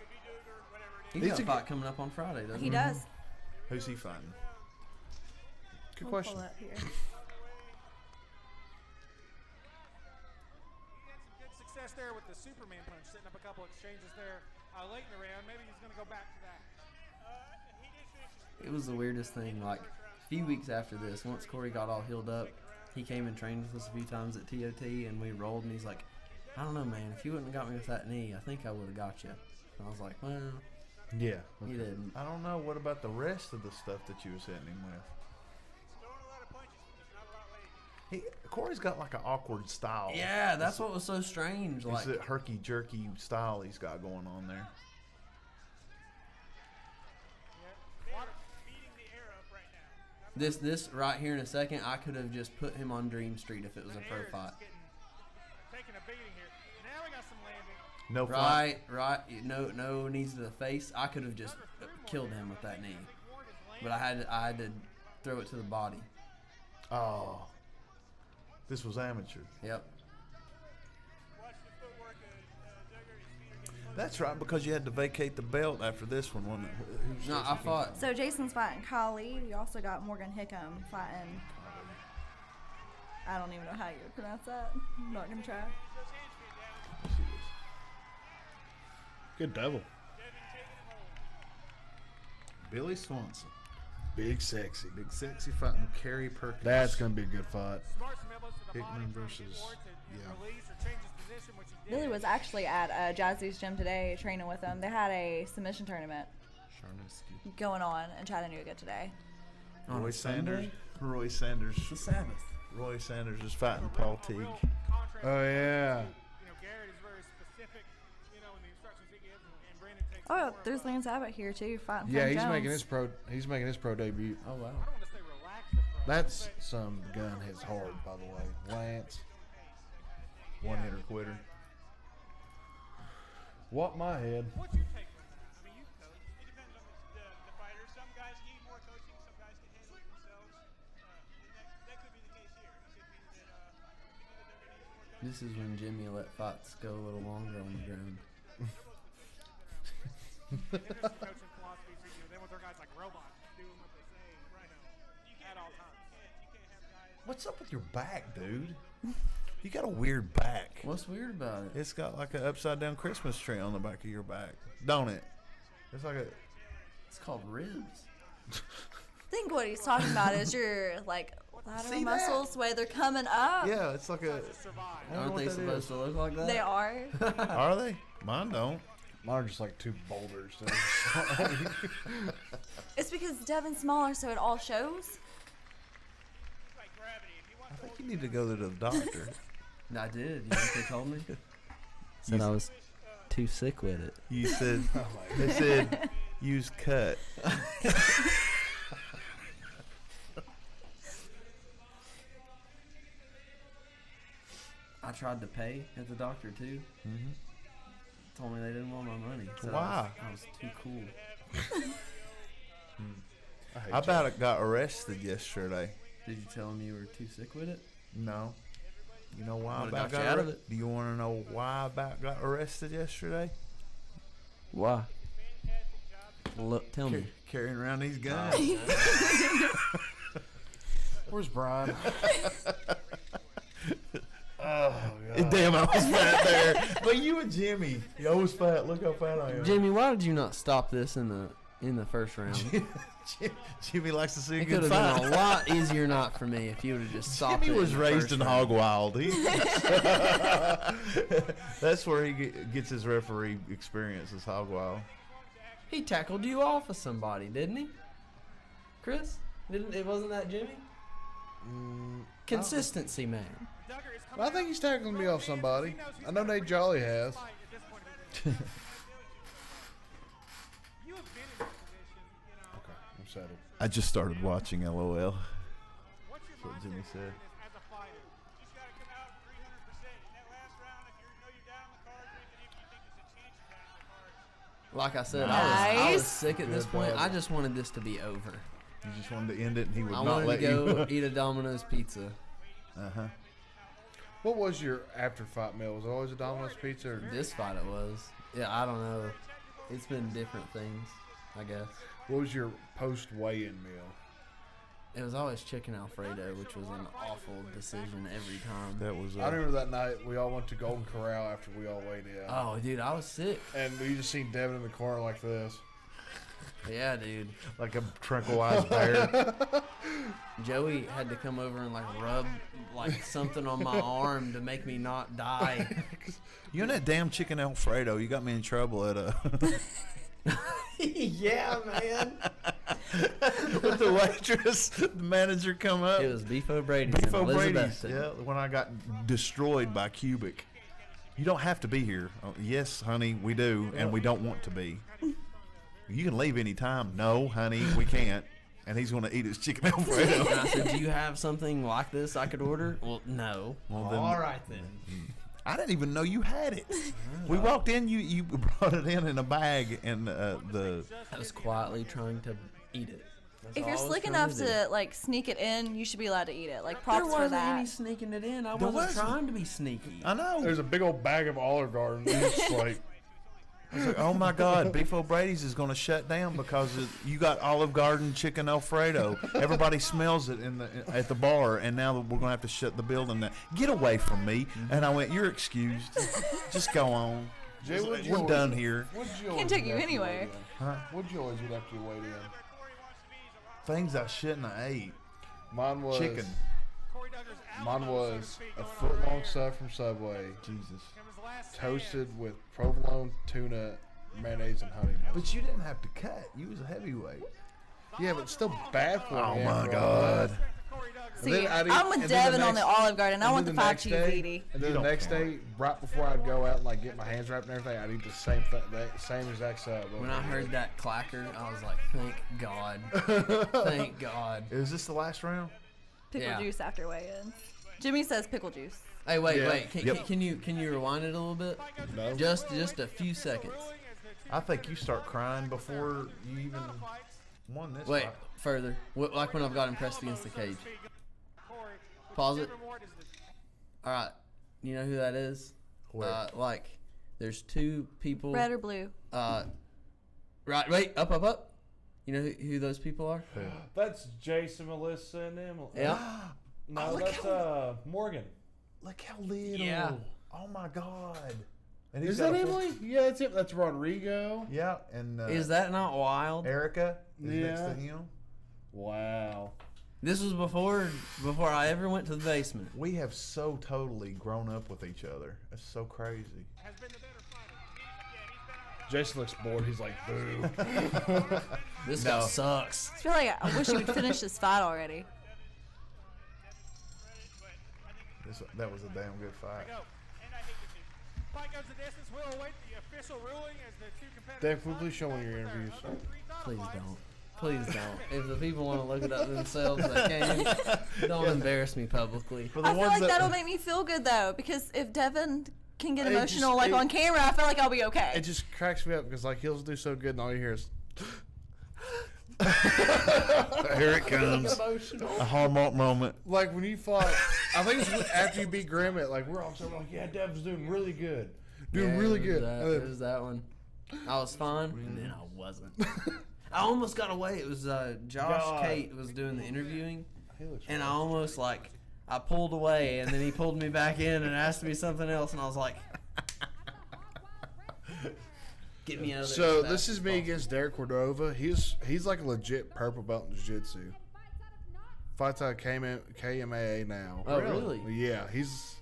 S3: He's
S1: He's
S3: got
S1: a
S3: a fight coming up on Friday, doesn't he?
S4: He does.
S2: Who's he fighting?
S1: Good
S4: We'll
S1: question.
S4: pull up here.
S5: He had some good success there with the Superman punch, setting up a couple exchanges there late in the round. Maybe he's going to go back to that.
S3: It was the weirdest thing. Like, a few weeks after this, once Corey got all healed up, he came and trained with us a few times at TOT, and we rolled, and he's like, I don't know, man. If you wouldn't have got me with that knee, I think I would have got you. And I was like, well,
S1: Yeah.
S3: he didn't.
S2: I don't know. What about the rest of the stuff that you was hitting him with? Corey's got like an awkward style.
S3: Yeah, that's what was so strange. Like,
S2: It's a herky jerky style he's got going on there.
S3: this right here in a second, I could have just put him on Dream Street if it was a pro fight.
S5: Taking a beating here. Now we got some landing.
S2: No fight.
S3: Right. No knees to the face. I could have just killed him with that knee, but I had to throw it to the body.
S2: Oh, this was amateur.
S3: Yep.
S2: That's right, because you had to vacate the belt after this one, wasn't it?
S3: No, I fought.
S4: So Jason's fighting Kali. You also got Morgan Hickam fighting. I don't even know how you would pronounce that. I'm not gonna try.
S1: Good double.
S2: Billy Swanson.
S1: Big sexy.
S2: Big sexy fighting Kerry Perkins.
S1: That's gonna be a good fight.
S5: Smart some elbows to the
S2: Hickman
S5: body, trying to get
S2: versus-
S5: Ward to
S2: yeah.
S5: release or change his position, which he did.
S4: Billy was actually at Jazzy's gym today training with them. They had a submission tournament
S2: Sharnisky.
S4: going on in Chattanooga today.
S3: On
S2: Roy
S3: a
S2: Sanders.
S3: Sunday?
S2: Roy Sanders.
S3: It's the Sabbath.
S2: Roy Sanders is fighting Paul Teague.
S1: Oh yeah.
S5: Garrett is very specific, in the instructions he gives, and Brandon takes
S4: Oh,
S5: more of
S4: there's
S5: a-
S4: Lance Abbott here too fighting.
S1: Yeah,
S4: Frank
S1: he's
S4: Jones.
S1: making his pro debut.
S3: Oh wow.
S5: I don't want to say relaxed at first,
S1: That's some gun hits hard, by the way. Lance.
S2: One hitter quitter.
S1: What my head.
S5: What's your take on that? I mean, you coach. It depends on the fighter. Some guys need more coaching. Some guys can handle it themselves. And that could be the case here. It could be that they're going to need more coaching.
S3: This is when Jimmy let fights go a little longer on the ground.
S5: And there's some coaching philosophies. They want their guys like robots doing what they say at all times. You can't have guys.
S2: What's up with your back, dude? You got a weird back.
S3: What's weird about it?
S2: It's got like an upside down Christmas tree on the back of your back, don't it? It's like a.
S3: It's called ribs.
S4: I think what he's talking about is your lateral
S2: See that?
S4: muscles, the way they're coming up.
S2: Yeah, it's like a.
S5: Survive.
S2: I don't know
S3: Aren't
S2: what
S3: they
S2: that
S3: supposed
S2: is.
S3: to look like that?
S4: They are.
S2: Are they? Mine don't.
S1: Mine are just like two boulders.
S4: It's because Devin's smaller, so it all shows.
S5: Like gravity. If you want
S2: I think you need to go to the doctor.
S3: I did. You know what they told me? Said I was too sick with it.
S2: You said. They said use cut.
S3: I tried to pay at the doctor too.
S2: Mm-hmm.
S3: Told me they didn't want my money. Said
S2: Why?
S3: I was too cool.
S2: I about it got arrested yesterday.
S3: Did you tell him you were too sick with it?
S2: No. You know why I
S3: Would've
S2: about
S3: got you
S2: got
S3: out of
S2: arrested?
S3: it.
S2: Do you want to know why I about got arrested yesterday?
S3: Why? Look, tell me.
S2: Carrying around these guns.
S1: Where's Brian? Oh god.
S2: Damn, I was fat there. But you and Jimmy, you always fat. Look how fat I am.
S3: Jimmy, why did you not stop this in the first round?
S2: Jimmy likes to see a
S3: It
S2: good
S3: could have
S2: fight.
S3: been a lot easier not for me if you would have just stopped
S2: Jimmy
S3: it.
S2: was
S3: in the
S2: raised
S3: first
S2: in
S3: round.
S2: hog wild. That's where he gets his referee experience, is hog wild.
S3: He tackled you off of somebody, didn't he? Chris? It wasn't that Jimmy? Consistency, man.
S1: Well, I think he's tackling me off somebody. I know Nate Jolly has.
S5: You have been in this position,
S1: Okay, I'm settled.
S2: I just started watching LOL.
S5: What's your
S2: That's what
S5: mindset
S2: Jimmy said.
S5: as a fighter?
S3: Like I said, I was
S4: Nice.
S3: sick at this
S1: Good
S3: point.
S1: dog.
S3: I just wanted this to be over.
S2: You just wanted to end it, and he would
S3: I
S2: not
S3: wanted
S2: let
S3: to go
S2: you.
S3: eat a Domino's pizza.
S2: Uh-huh.
S1: What was your after fight meal? Was it always a Domino's pizza? Or
S3: This fight it was. Yeah, I don't know. It's been different things, I guess.
S1: what was your post weigh-in meal?
S3: It was always chicken Alfredo, which was an awful decision every time.
S2: That was.
S1: I remember that night we all went to Golden Corral after we all weighed in.
S3: Oh, dude, I was sick.
S1: And we just seen Devin in the corner like this.
S3: Yeah, dude.
S2: like a tranquilized bear.
S3: Joey had to come over and like rub like something on my arm to make me not die.
S2: You and that damn chicken Alfredo, you got me in trouble at a.
S3: Yeah, man.
S2: With the waitress, the manager come up.
S3: It was Beef O'Brady's
S2: Beef
S3: and
S2: O'Brady's.
S3: Elizabethton.
S2: Yeah, when I got destroyed by Cubic. You don't have to be here. Oh, yes, honey, we do, and we don't want to be. You can leave any time. No, honey, we can't. And he's going to eat his chicken Alfredo.
S3: And I said, "Do you have something like this I could order?" Well, no.
S2: Well, then-
S3: All right then.
S2: I didn't even know you had it. We walked in, you brought it in a bag, and the
S3: I was quietly trying to eat it. That's
S4: If
S3: all
S4: you're
S3: I was
S4: slick
S3: trying
S4: enough
S3: do.
S4: to like sneak it in, you should be allowed to eat it. Like
S3: There
S4: props for
S3: wasn't any
S4: that.
S3: sneaking it in. I
S2: There
S3: wasn't
S2: wasn't.
S3: trying to be sneaky.
S2: I know.
S1: There's a big old bag of Olive Garden. It's just like,
S2: I was like, oh my God, Beef O'Brady's is going to shut down because you got Olive Garden chicken Alfredo. Everybody smells it at the bar, and now we're going to have to shut the building down. Get away from me. And I went, you're excused. Just go on.
S1: Jay, what'd you
S2: We're
S1: always
S2: done
S1: eat?
S2: here.
S1: What'd you
S4: Can't
S1: always
S4: take
S1: eat
S4: you
S1: after
S4: anywhere.
S1: weighed in?
S2: Huh?
S1: What'd you always eat after you weighed in?
S2: Things I shouldn't have ate.
S1: Mine was
S2: Chicken.
S1: Mine was a foot-long sub from Subway,
S2: Jesus.
S1: toasted with provolone, tuna, mayonnaise, and honey mustard.
S2: But you didn't have to cut. You was a heavyweight.
S1: Yeah, but it's still bad for
S2: Oh
S1: me.
S2: my
S1: after all
S2: God.
S1: that.
S4: See,
S1: then I'd eat-
S4: I'm with
S1: and then the
S4: Devin on the
S1: next-
S4: Olive Garden. I
S1: and
S4: want the
S1: then
S4: 5
S1: next
S4: cheese
S1: day-
S4: Edie.
S1: And then
S2: You
S1: the
S2: don't
S1: next
S2: count.
S1: day, right before I'd go out and like get my hands wrapped and everything, I'd eat the same same exact sub.
S3: When I heard that clacker, I was like, "Thank God, thank God."
S2: Is this the last round?
S4: Pickle
S3: Yeah.
S4: juice after weigh-in. Jimmy says pickle juice.
S3: Hey, wait,
S1: Yeah.
S3: wait. Can you rewind it a little bit?
S1: No.
S3: Just a few seconds.
S2: I think you start crying before you even won this
S3: Wait,
S2: fight.
S3: further. Like when I've got him pressed against the cage. Pause it. All right. You know who that is?
S2: Where?
S3: Like, there's two people.
S4: Red or blue?
S3: Right. Wait. Up. You know who those people are?
S1: That's Jason, Melissa, and Emily.
S3: Yeah.
S1: No,
S2: Oh, look
S1: that's Morgan.
S2: Look how little.
S3: Yeah.
S2: Oh my God. And
S1: Is
S2: got
S1: that
S2: a full-
S1: Emily? Yeah, that's it. That's Rodrigo.
S2: Yeah, and
S3: Is that not wild?
S2: Erica is next
S1: Yeah.
S2: to him.
S1: Wow.
S3: This was before I ever went to the basement.
S2: We have so totally grown up with each other. It's so crazy.
S1: Jason looks bored. He's like, boo.
S3: This
S2: No.
S3: guy sucks.
S4: I feel like I wish you would finish this fight already.
S2: That was a damn good fight.
S5: Fight goes the distance. We'll await the official ruling as the two competitors.
S1: Dave, will you please show one of your interviews?
S3: Please don't. Please don't. If the people want to look it up themselves, they can. Don't embarrass me publicly.
S2: For the
S4: I feel
S2: ones
S4: like
S2: that
S4: that'll make me feel good though, because if Devin can get
S1: It
S4: emotional
S1: just-
S4: like
S1: it-
S4: on camera, I feel like I'll be okay.
S1: It just cracks me up because like he'll do so good and all you hear is
S2: here it comes. A hallmark moment.
S1: like when you fought. I think it's after you beat Grimmett. Like we're all so like, yeah, Dev's doing really good, doing
S3: Yeah,
S1: really
S3: it was
S1: good.
S3: that-
S1: And
S3: It
S1: then-
S3: was that one. I was fine, and then I wasn't. I almost got away. It was Josh
S1: God.
S3: Kate was doing the interviewing,
S1: He looks
S3: and I
S1: rough.
S3: almost I pulled away, and then he pulled me back in and asked me something else, and I was like, "Get me out of there."
S1: So
S3: as fast
S1: this is
S3: as
S1: me
S3: possible.
S1: against Derek Cordova. He's like a legit purple belt in jiu-jitsu. Fights out of KMAA now.
S3: Oh, really?
S1: Yeah, he's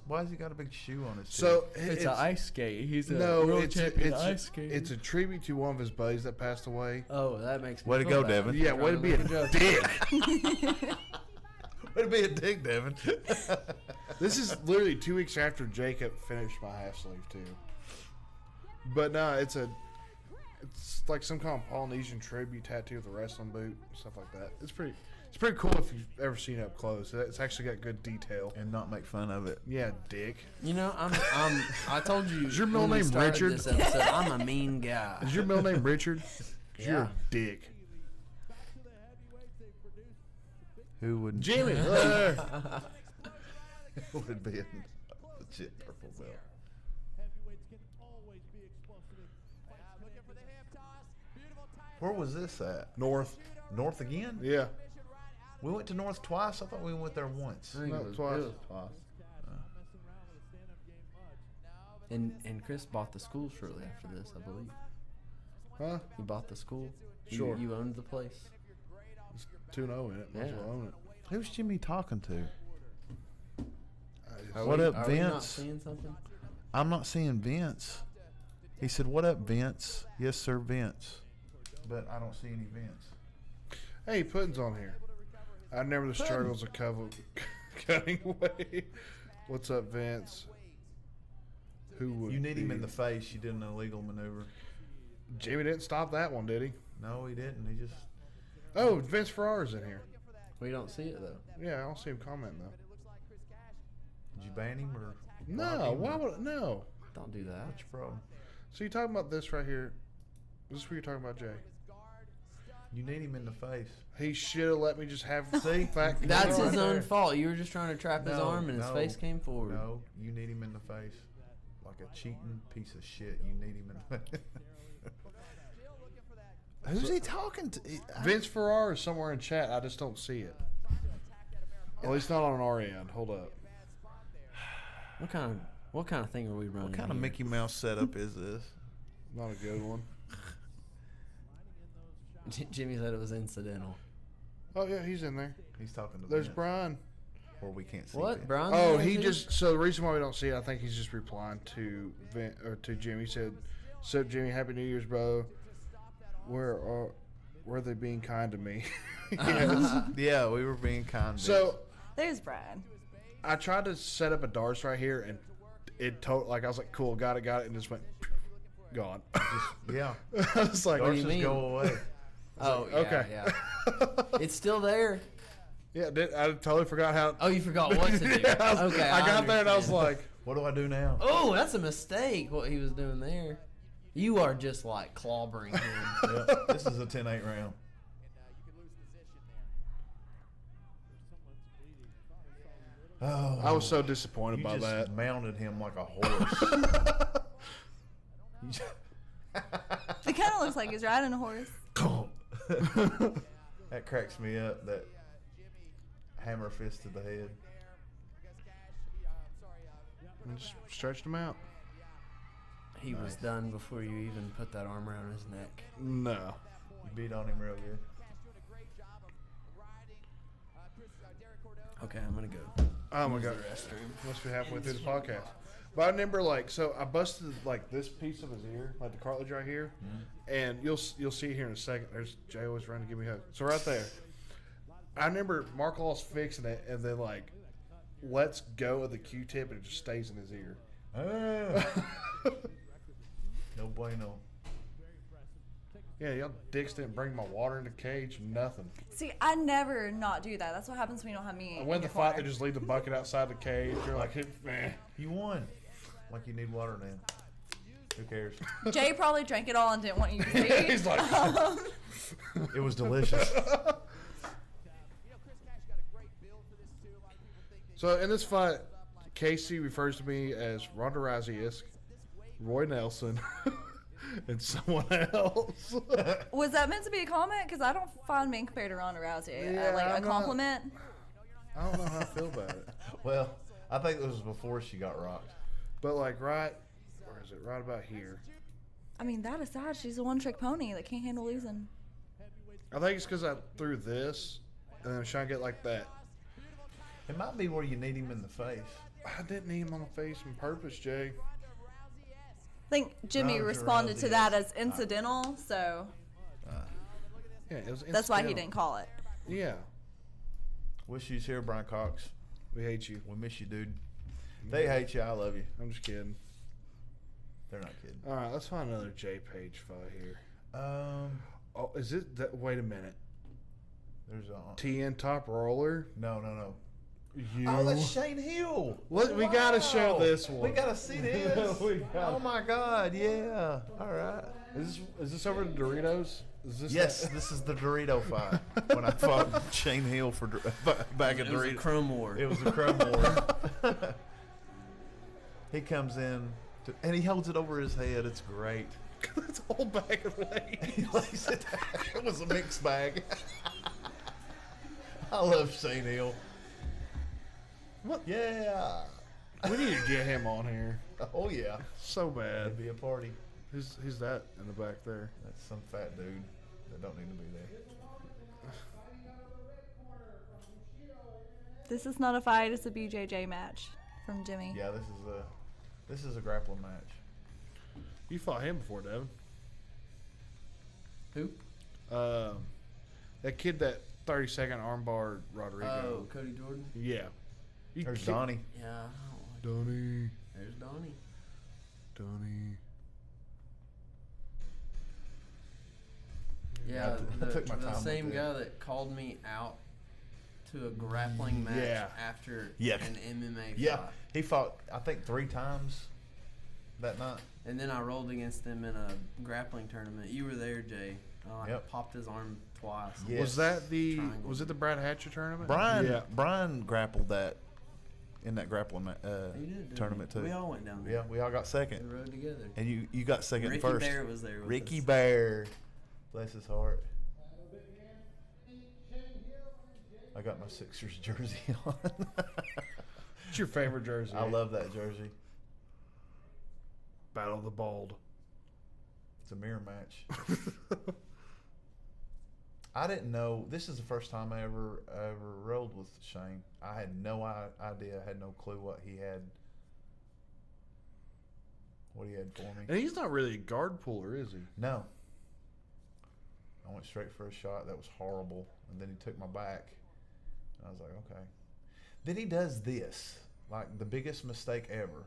S2: Why has he got a big shoe on his
S1: so
S3: It's, an ice skate. He's a
S1: no,
S3: world
S1: it's
S3: champion
S1: it's
S3: ice skater.
S1: it's a tribute to one of his buddies that passed away.
S3: Oh, that makes me
S2: Way to
S3: feel
S2: go,
S3: bad.
S2: Devin.
S1: Yeah, way to be a dick.
S2: Way to be a dick, Devin.
S1: This is literally 2 weeks after Jacob finished my half sleeve too. But no, It's like some kind of Polynesian tribute tattoo with a wrestling boot, stuff like that. It's pretty cool if you've ever seen it up close. It's actually got good detail.
S2: And not make fun of it.
S1: Yeah, dick.
S3: You know, I told you.
S1: Is your middle
S3: when we
S1: name
S3: started
S1: Richard?
S3: This episode, I'm a mean guy.
S1: Is your middle name Richard? 'Cause You're
S3: Yeah.
S1: a dick.
S2: Who would
S1: Jimmy.
S2: would be a legit purple belt? Where was this at?
S1: North.
S2: North again?
S1: Yeah.
S2: We went to North twice. I thought we went there once.
S3: I think
S1: No,
S3: it was
S1: twice.
S3: twice. And Chris bought the school shortly after this, I believe.
S1: Huh?
S3: He bought the school.
S1: Sure.
S3: You owned the place.
S1: It's 2-0 in it. Might as well own it.
S2: Who's Jimmy talking to?
S1: I
S2: What up,
S3: Are we not
S2: Vince?
S3: seeing something?
S2: I'm not seeing Vince. He said, "What up, Vince?" Yes, sir, Vince. But I don't see any Vince.
S1: Hey, Puddin's on here. I never the struggles of cutting away. What's up, Vince? Who would
S2: You need him
S1: be-
S2: in the face. You did an illegal maneuver.
S1: Jimmy didn't stop that one, did he?
S2: No, he didn't. He just.
S1: Oh, Vince Ferrara's in here.
S3: We don't see it though.
S1: Yeah, I don't see him commenting though.
S2: Did you ban him or?
S1: No,
S2: block him
S1: why
S2: or-
S1: would no?
S3: Don't do that.
S2: What's your problem?
S1: So you talking about this right here? Is this what you're talking about, Jay?
S2: You need him in the face.
S1: He should have let me just have
S2: See?
S1: fact.
S3: That's
S1: control
S3: his
S1: right
S3: own
S1: there.
S3: fault. You were just trying to trap his
S2: No,
S3: arm, and his
S2: no,
S3: face came forward.
S2: No, you need him in the face. Like a cheating piece of shit. You need him in the face. Who's he talking to?
S1: Vince Ferrara is somewhere in chat. I just don't see it. At least not on our end. Hold up.
S3: What kind of thing are we running?
S2: What kind of
S3: here?
S2: Mickey Mouse setup is this?
S1: Not a good one.
S3: Jimmy said it was incidental.
S1: Oh yeah, he's in there.
S2: He's talking to
S1: There's
S2: Vince,
S1: Brian.
S2: or we can't see
S3: What,
S2: Vince.
S3: Brian?
S1: Oh, he just. So the reason why we don't see it, I think he's just replying to to Jimmy. He said, "Sup, Jimmy? Happy New Year's, bro. Were they being kind to me?" Yes.
S2: Yeah, we were being kind.
S1: So
S4: There's Brad.
S1: I tried to set up a darts right here, and it like I was like, "Cool, got it," and just went gone.
S2: yeah,
S1: I was like,
S3: What do you
S2: Darces
S3: mean?
S2: go away.
S3: Oh, yeah,
S1: okay.
S3: yeah. It's still there.
S1: Yeah, I totally forgot how.
S3: Oh, you forgot what to do.
S1: Yeah,
S3: Okay,
S1: I got there and I was
S3: understand.
S1: like,
S2: What do I do now?
S3: Oh, that's a mistake. What he was doing there. You are just like clobbering him.
S2: Yep, this is a 10-8 round. Oh,
S1: I was so disappointed
S2: you
S1: by
S2: just
S1: that.
S2: mounted him like a horse. You just-
S4: It kind of looks like he's riding a horse.
S2: That cracks me up. That hammer fist to the head.
S1: I just stretched him out.
S3: He was done before you even put that arm around his neck.
S1: No.
S2: You beat on him real good.
S3: Okay, I'm gonna go.
S1: Oh my
S3: Use
S1: god.
S3: the restroom.
S1: Must be halfway through the podcast. But I remember, like, so I busted like this piece of his ear, like the cartilage right here, and you'll see it here in a second. There's Jay always running to give me a hug. So right there, I remember Mark Law's fixing it, and then like lets go of the Q-tip, and it just stays in his ear.
S2: No bueno.
S1: Yeah, y'all dicks didn't bring my water in the cage, nothing.
S4: See, I never not do that. That's what happens when you don't have me.
S1: I
S4: in
S1: win the
S4: your
S1: fight,
S4: corner.
S1: they just leave the bucket outside the cage. You're like, man.
S2: You won. Like you need water now. Who cares?
S4: Jay probably drank it all and didn't want you to see.
S1: He's like,
S2: It was delicious.
S1: So in this fight, Casey refers to me as Ronda Rousey-esque, Roy Nelson, and someone else.
S4: Was that meant to be a comment? Because I don't find being compared to Ronda Rousey
S1: Yeah,
S4: like
S1: I'm
S4: a
S1: not-
S4: compliment.
S1: I don't know how I feel about it.
S2: Well, I think it was before she got rocked.
S1: But like where is it? Right about here.
S4: I mean, that aside, she's a one-trick pony that can't handle losing.
S1: I think it's because I threw this, and then I'm trying to get like that.
S2: It might be where you need him in the face.
S1: I didn't need him on the face on purpose, Jay.
S4: I think Jimmy
S2: Ronda
S4: responded to
S2: Rousey
S4: that
S2: is-
S4: as incidental, so
S1: Yeah, it was
S4: that's why he
S1: incidental.
S4: didn't call it.
S1: Yeah,
S2: Wish you was here, Brian Cox.
S1: we hate you.
S2: We miss you, dude. They hate you. I love you.
S1: I'm just kidding.
S2: They're not kidding.
S1: All right, let's find another J Page fight here. Oh, is it that? Wait a minute.
S2: There's a
S1: TN Top Roller.
S2: no.
S1: You.
S2: Oh, that's Shane Hill.
S1: We gotta show this one.
S2: We gotta see this. Oh my God! Yeah. All right.
S1: Is this over the Doritos? Is this
S2: Yes, this is the Dorito fight. When I fought Shane Hill for back at
S3: It was a
S2: Dorito.
S3: crumb war.
S2: It was a crumb war. He comes in and he holds it over his head. It's great.
S1: That's a whole bag of Lay's.
S2: He lays it down. It was a mixed bag. I love Shane Hill.
S1: What?
S2: Yeah.
S1: We need to get him on here.
S2: Oh yeah.
S1: So bad.
S2: It'd be a party.
S1: Who's that in the back there?
S2: That's some fat dude that don't need to be there.
S4: This is not a fight. It's a BJJ match from Jimmy.
S2: Yeah, this is a grappling match.
S1: You fought him before, Devin.
S3: Who?
S1: That kid that 30-second armbar Rodrigo.
S3: Oh, Cody Jordan?
S1: Yeah.
S2: There's Donnie.
S3: Yeah, I don't like
S1: Donnie.
S3: There's Donnie. Yeah,
S2: I took my
S3: the
S2: time
S3: same
S2: with it.
S3: guy that called me out to a grappling match
S1: Yeah.
S3: after
S2: Yeah.
S3: an MMA
S2: Yeah,
S3: fight.
S2: he fought I think 3 times that night.
S3: And then I rolled against him in a grappling tournament. You were there, Jay. I
S2: Yep.
S3: popped his arm twice.
S2: Yeah.
S1: Was that the?
S3: Triangle.
S1: Was it the Brad Hatcher tournament?
S2: Brian grappled that in that grappling
S3: He did, didn't
S2: tournament
S3: he?
S2: too.
S3: We all went down there.
S2: Yeah, we all got
S3: We
S2: second,
S3: rode together.
S2: and you got second
S3: Ricky
S2: first.
S3: Bear was there with
S2: Ricky
S3: us.
S2: Bear, bless his heart. I got my Sixers jersey on.
S1: What's your favorite jersey?
S2: I love that jersey.
S1: Battle of the Bald.
S2: It's a mirror match. I didn't know. This is the first time I ever rode with Shane. I had no idea. I had no clue what he had for me.
S1: And he's not really a guard puller, is he?
S2: No. I went straight for a shot. That was horrible. And then he took my back. And I was like, okay. Then he does this. Like the biggest mistake ever.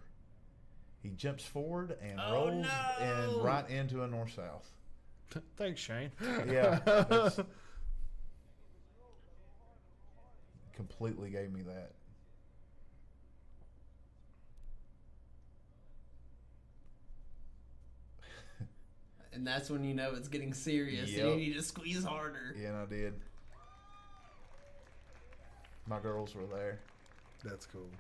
S2: He jumps forward and rolls and right into a north-south.
S1: Thanks, Shane.
S2: Yeah. Completely gave me that.
S3: And that's when you know it's getting serious
S2: Yep.
S3: and you need to squeeze harder.
S2: Yeah, and I did. My girls were there.
S1: That's cool.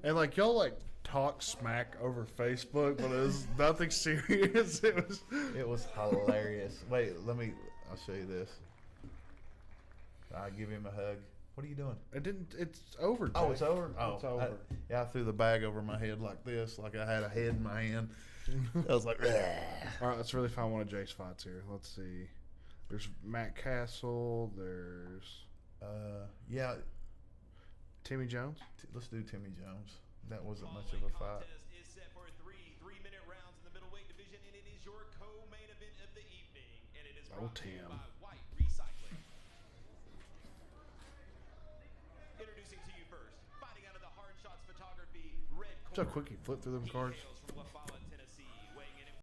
S1: And like y'all like talk smack over Facebook, but it was nothing serious.
S2: It was hilarious. Wait, I'll show you this. I give him a hug. What are you doing?
S1: It's over.
S2: Oh,
S1: Jake.
S2: it's over? Oh,
S1: It's over.
S2: I threw the bag over my head like this, like I had a head in my hand. I was like,
S1: All right, let's really find one of Jake's fights here. Let's see. There's Matt Castle. There's
S2: yeah.
S1: Timmy Jones.
S2: Let's do Timmy Jones. That wasn't much of a fight.
S8: Is set for 3-minute rounds in the middleweight division, and it is your co-main event of the evening, and it is brought to you
S1: Tim.
S8: by White Recycling. Introducing to you first, fighting out of the Hard Shots Photography, red
S1: Look how
S8: corner.
S1: quick he flipped through them
S8: He
S1: cards.
S8: hails from a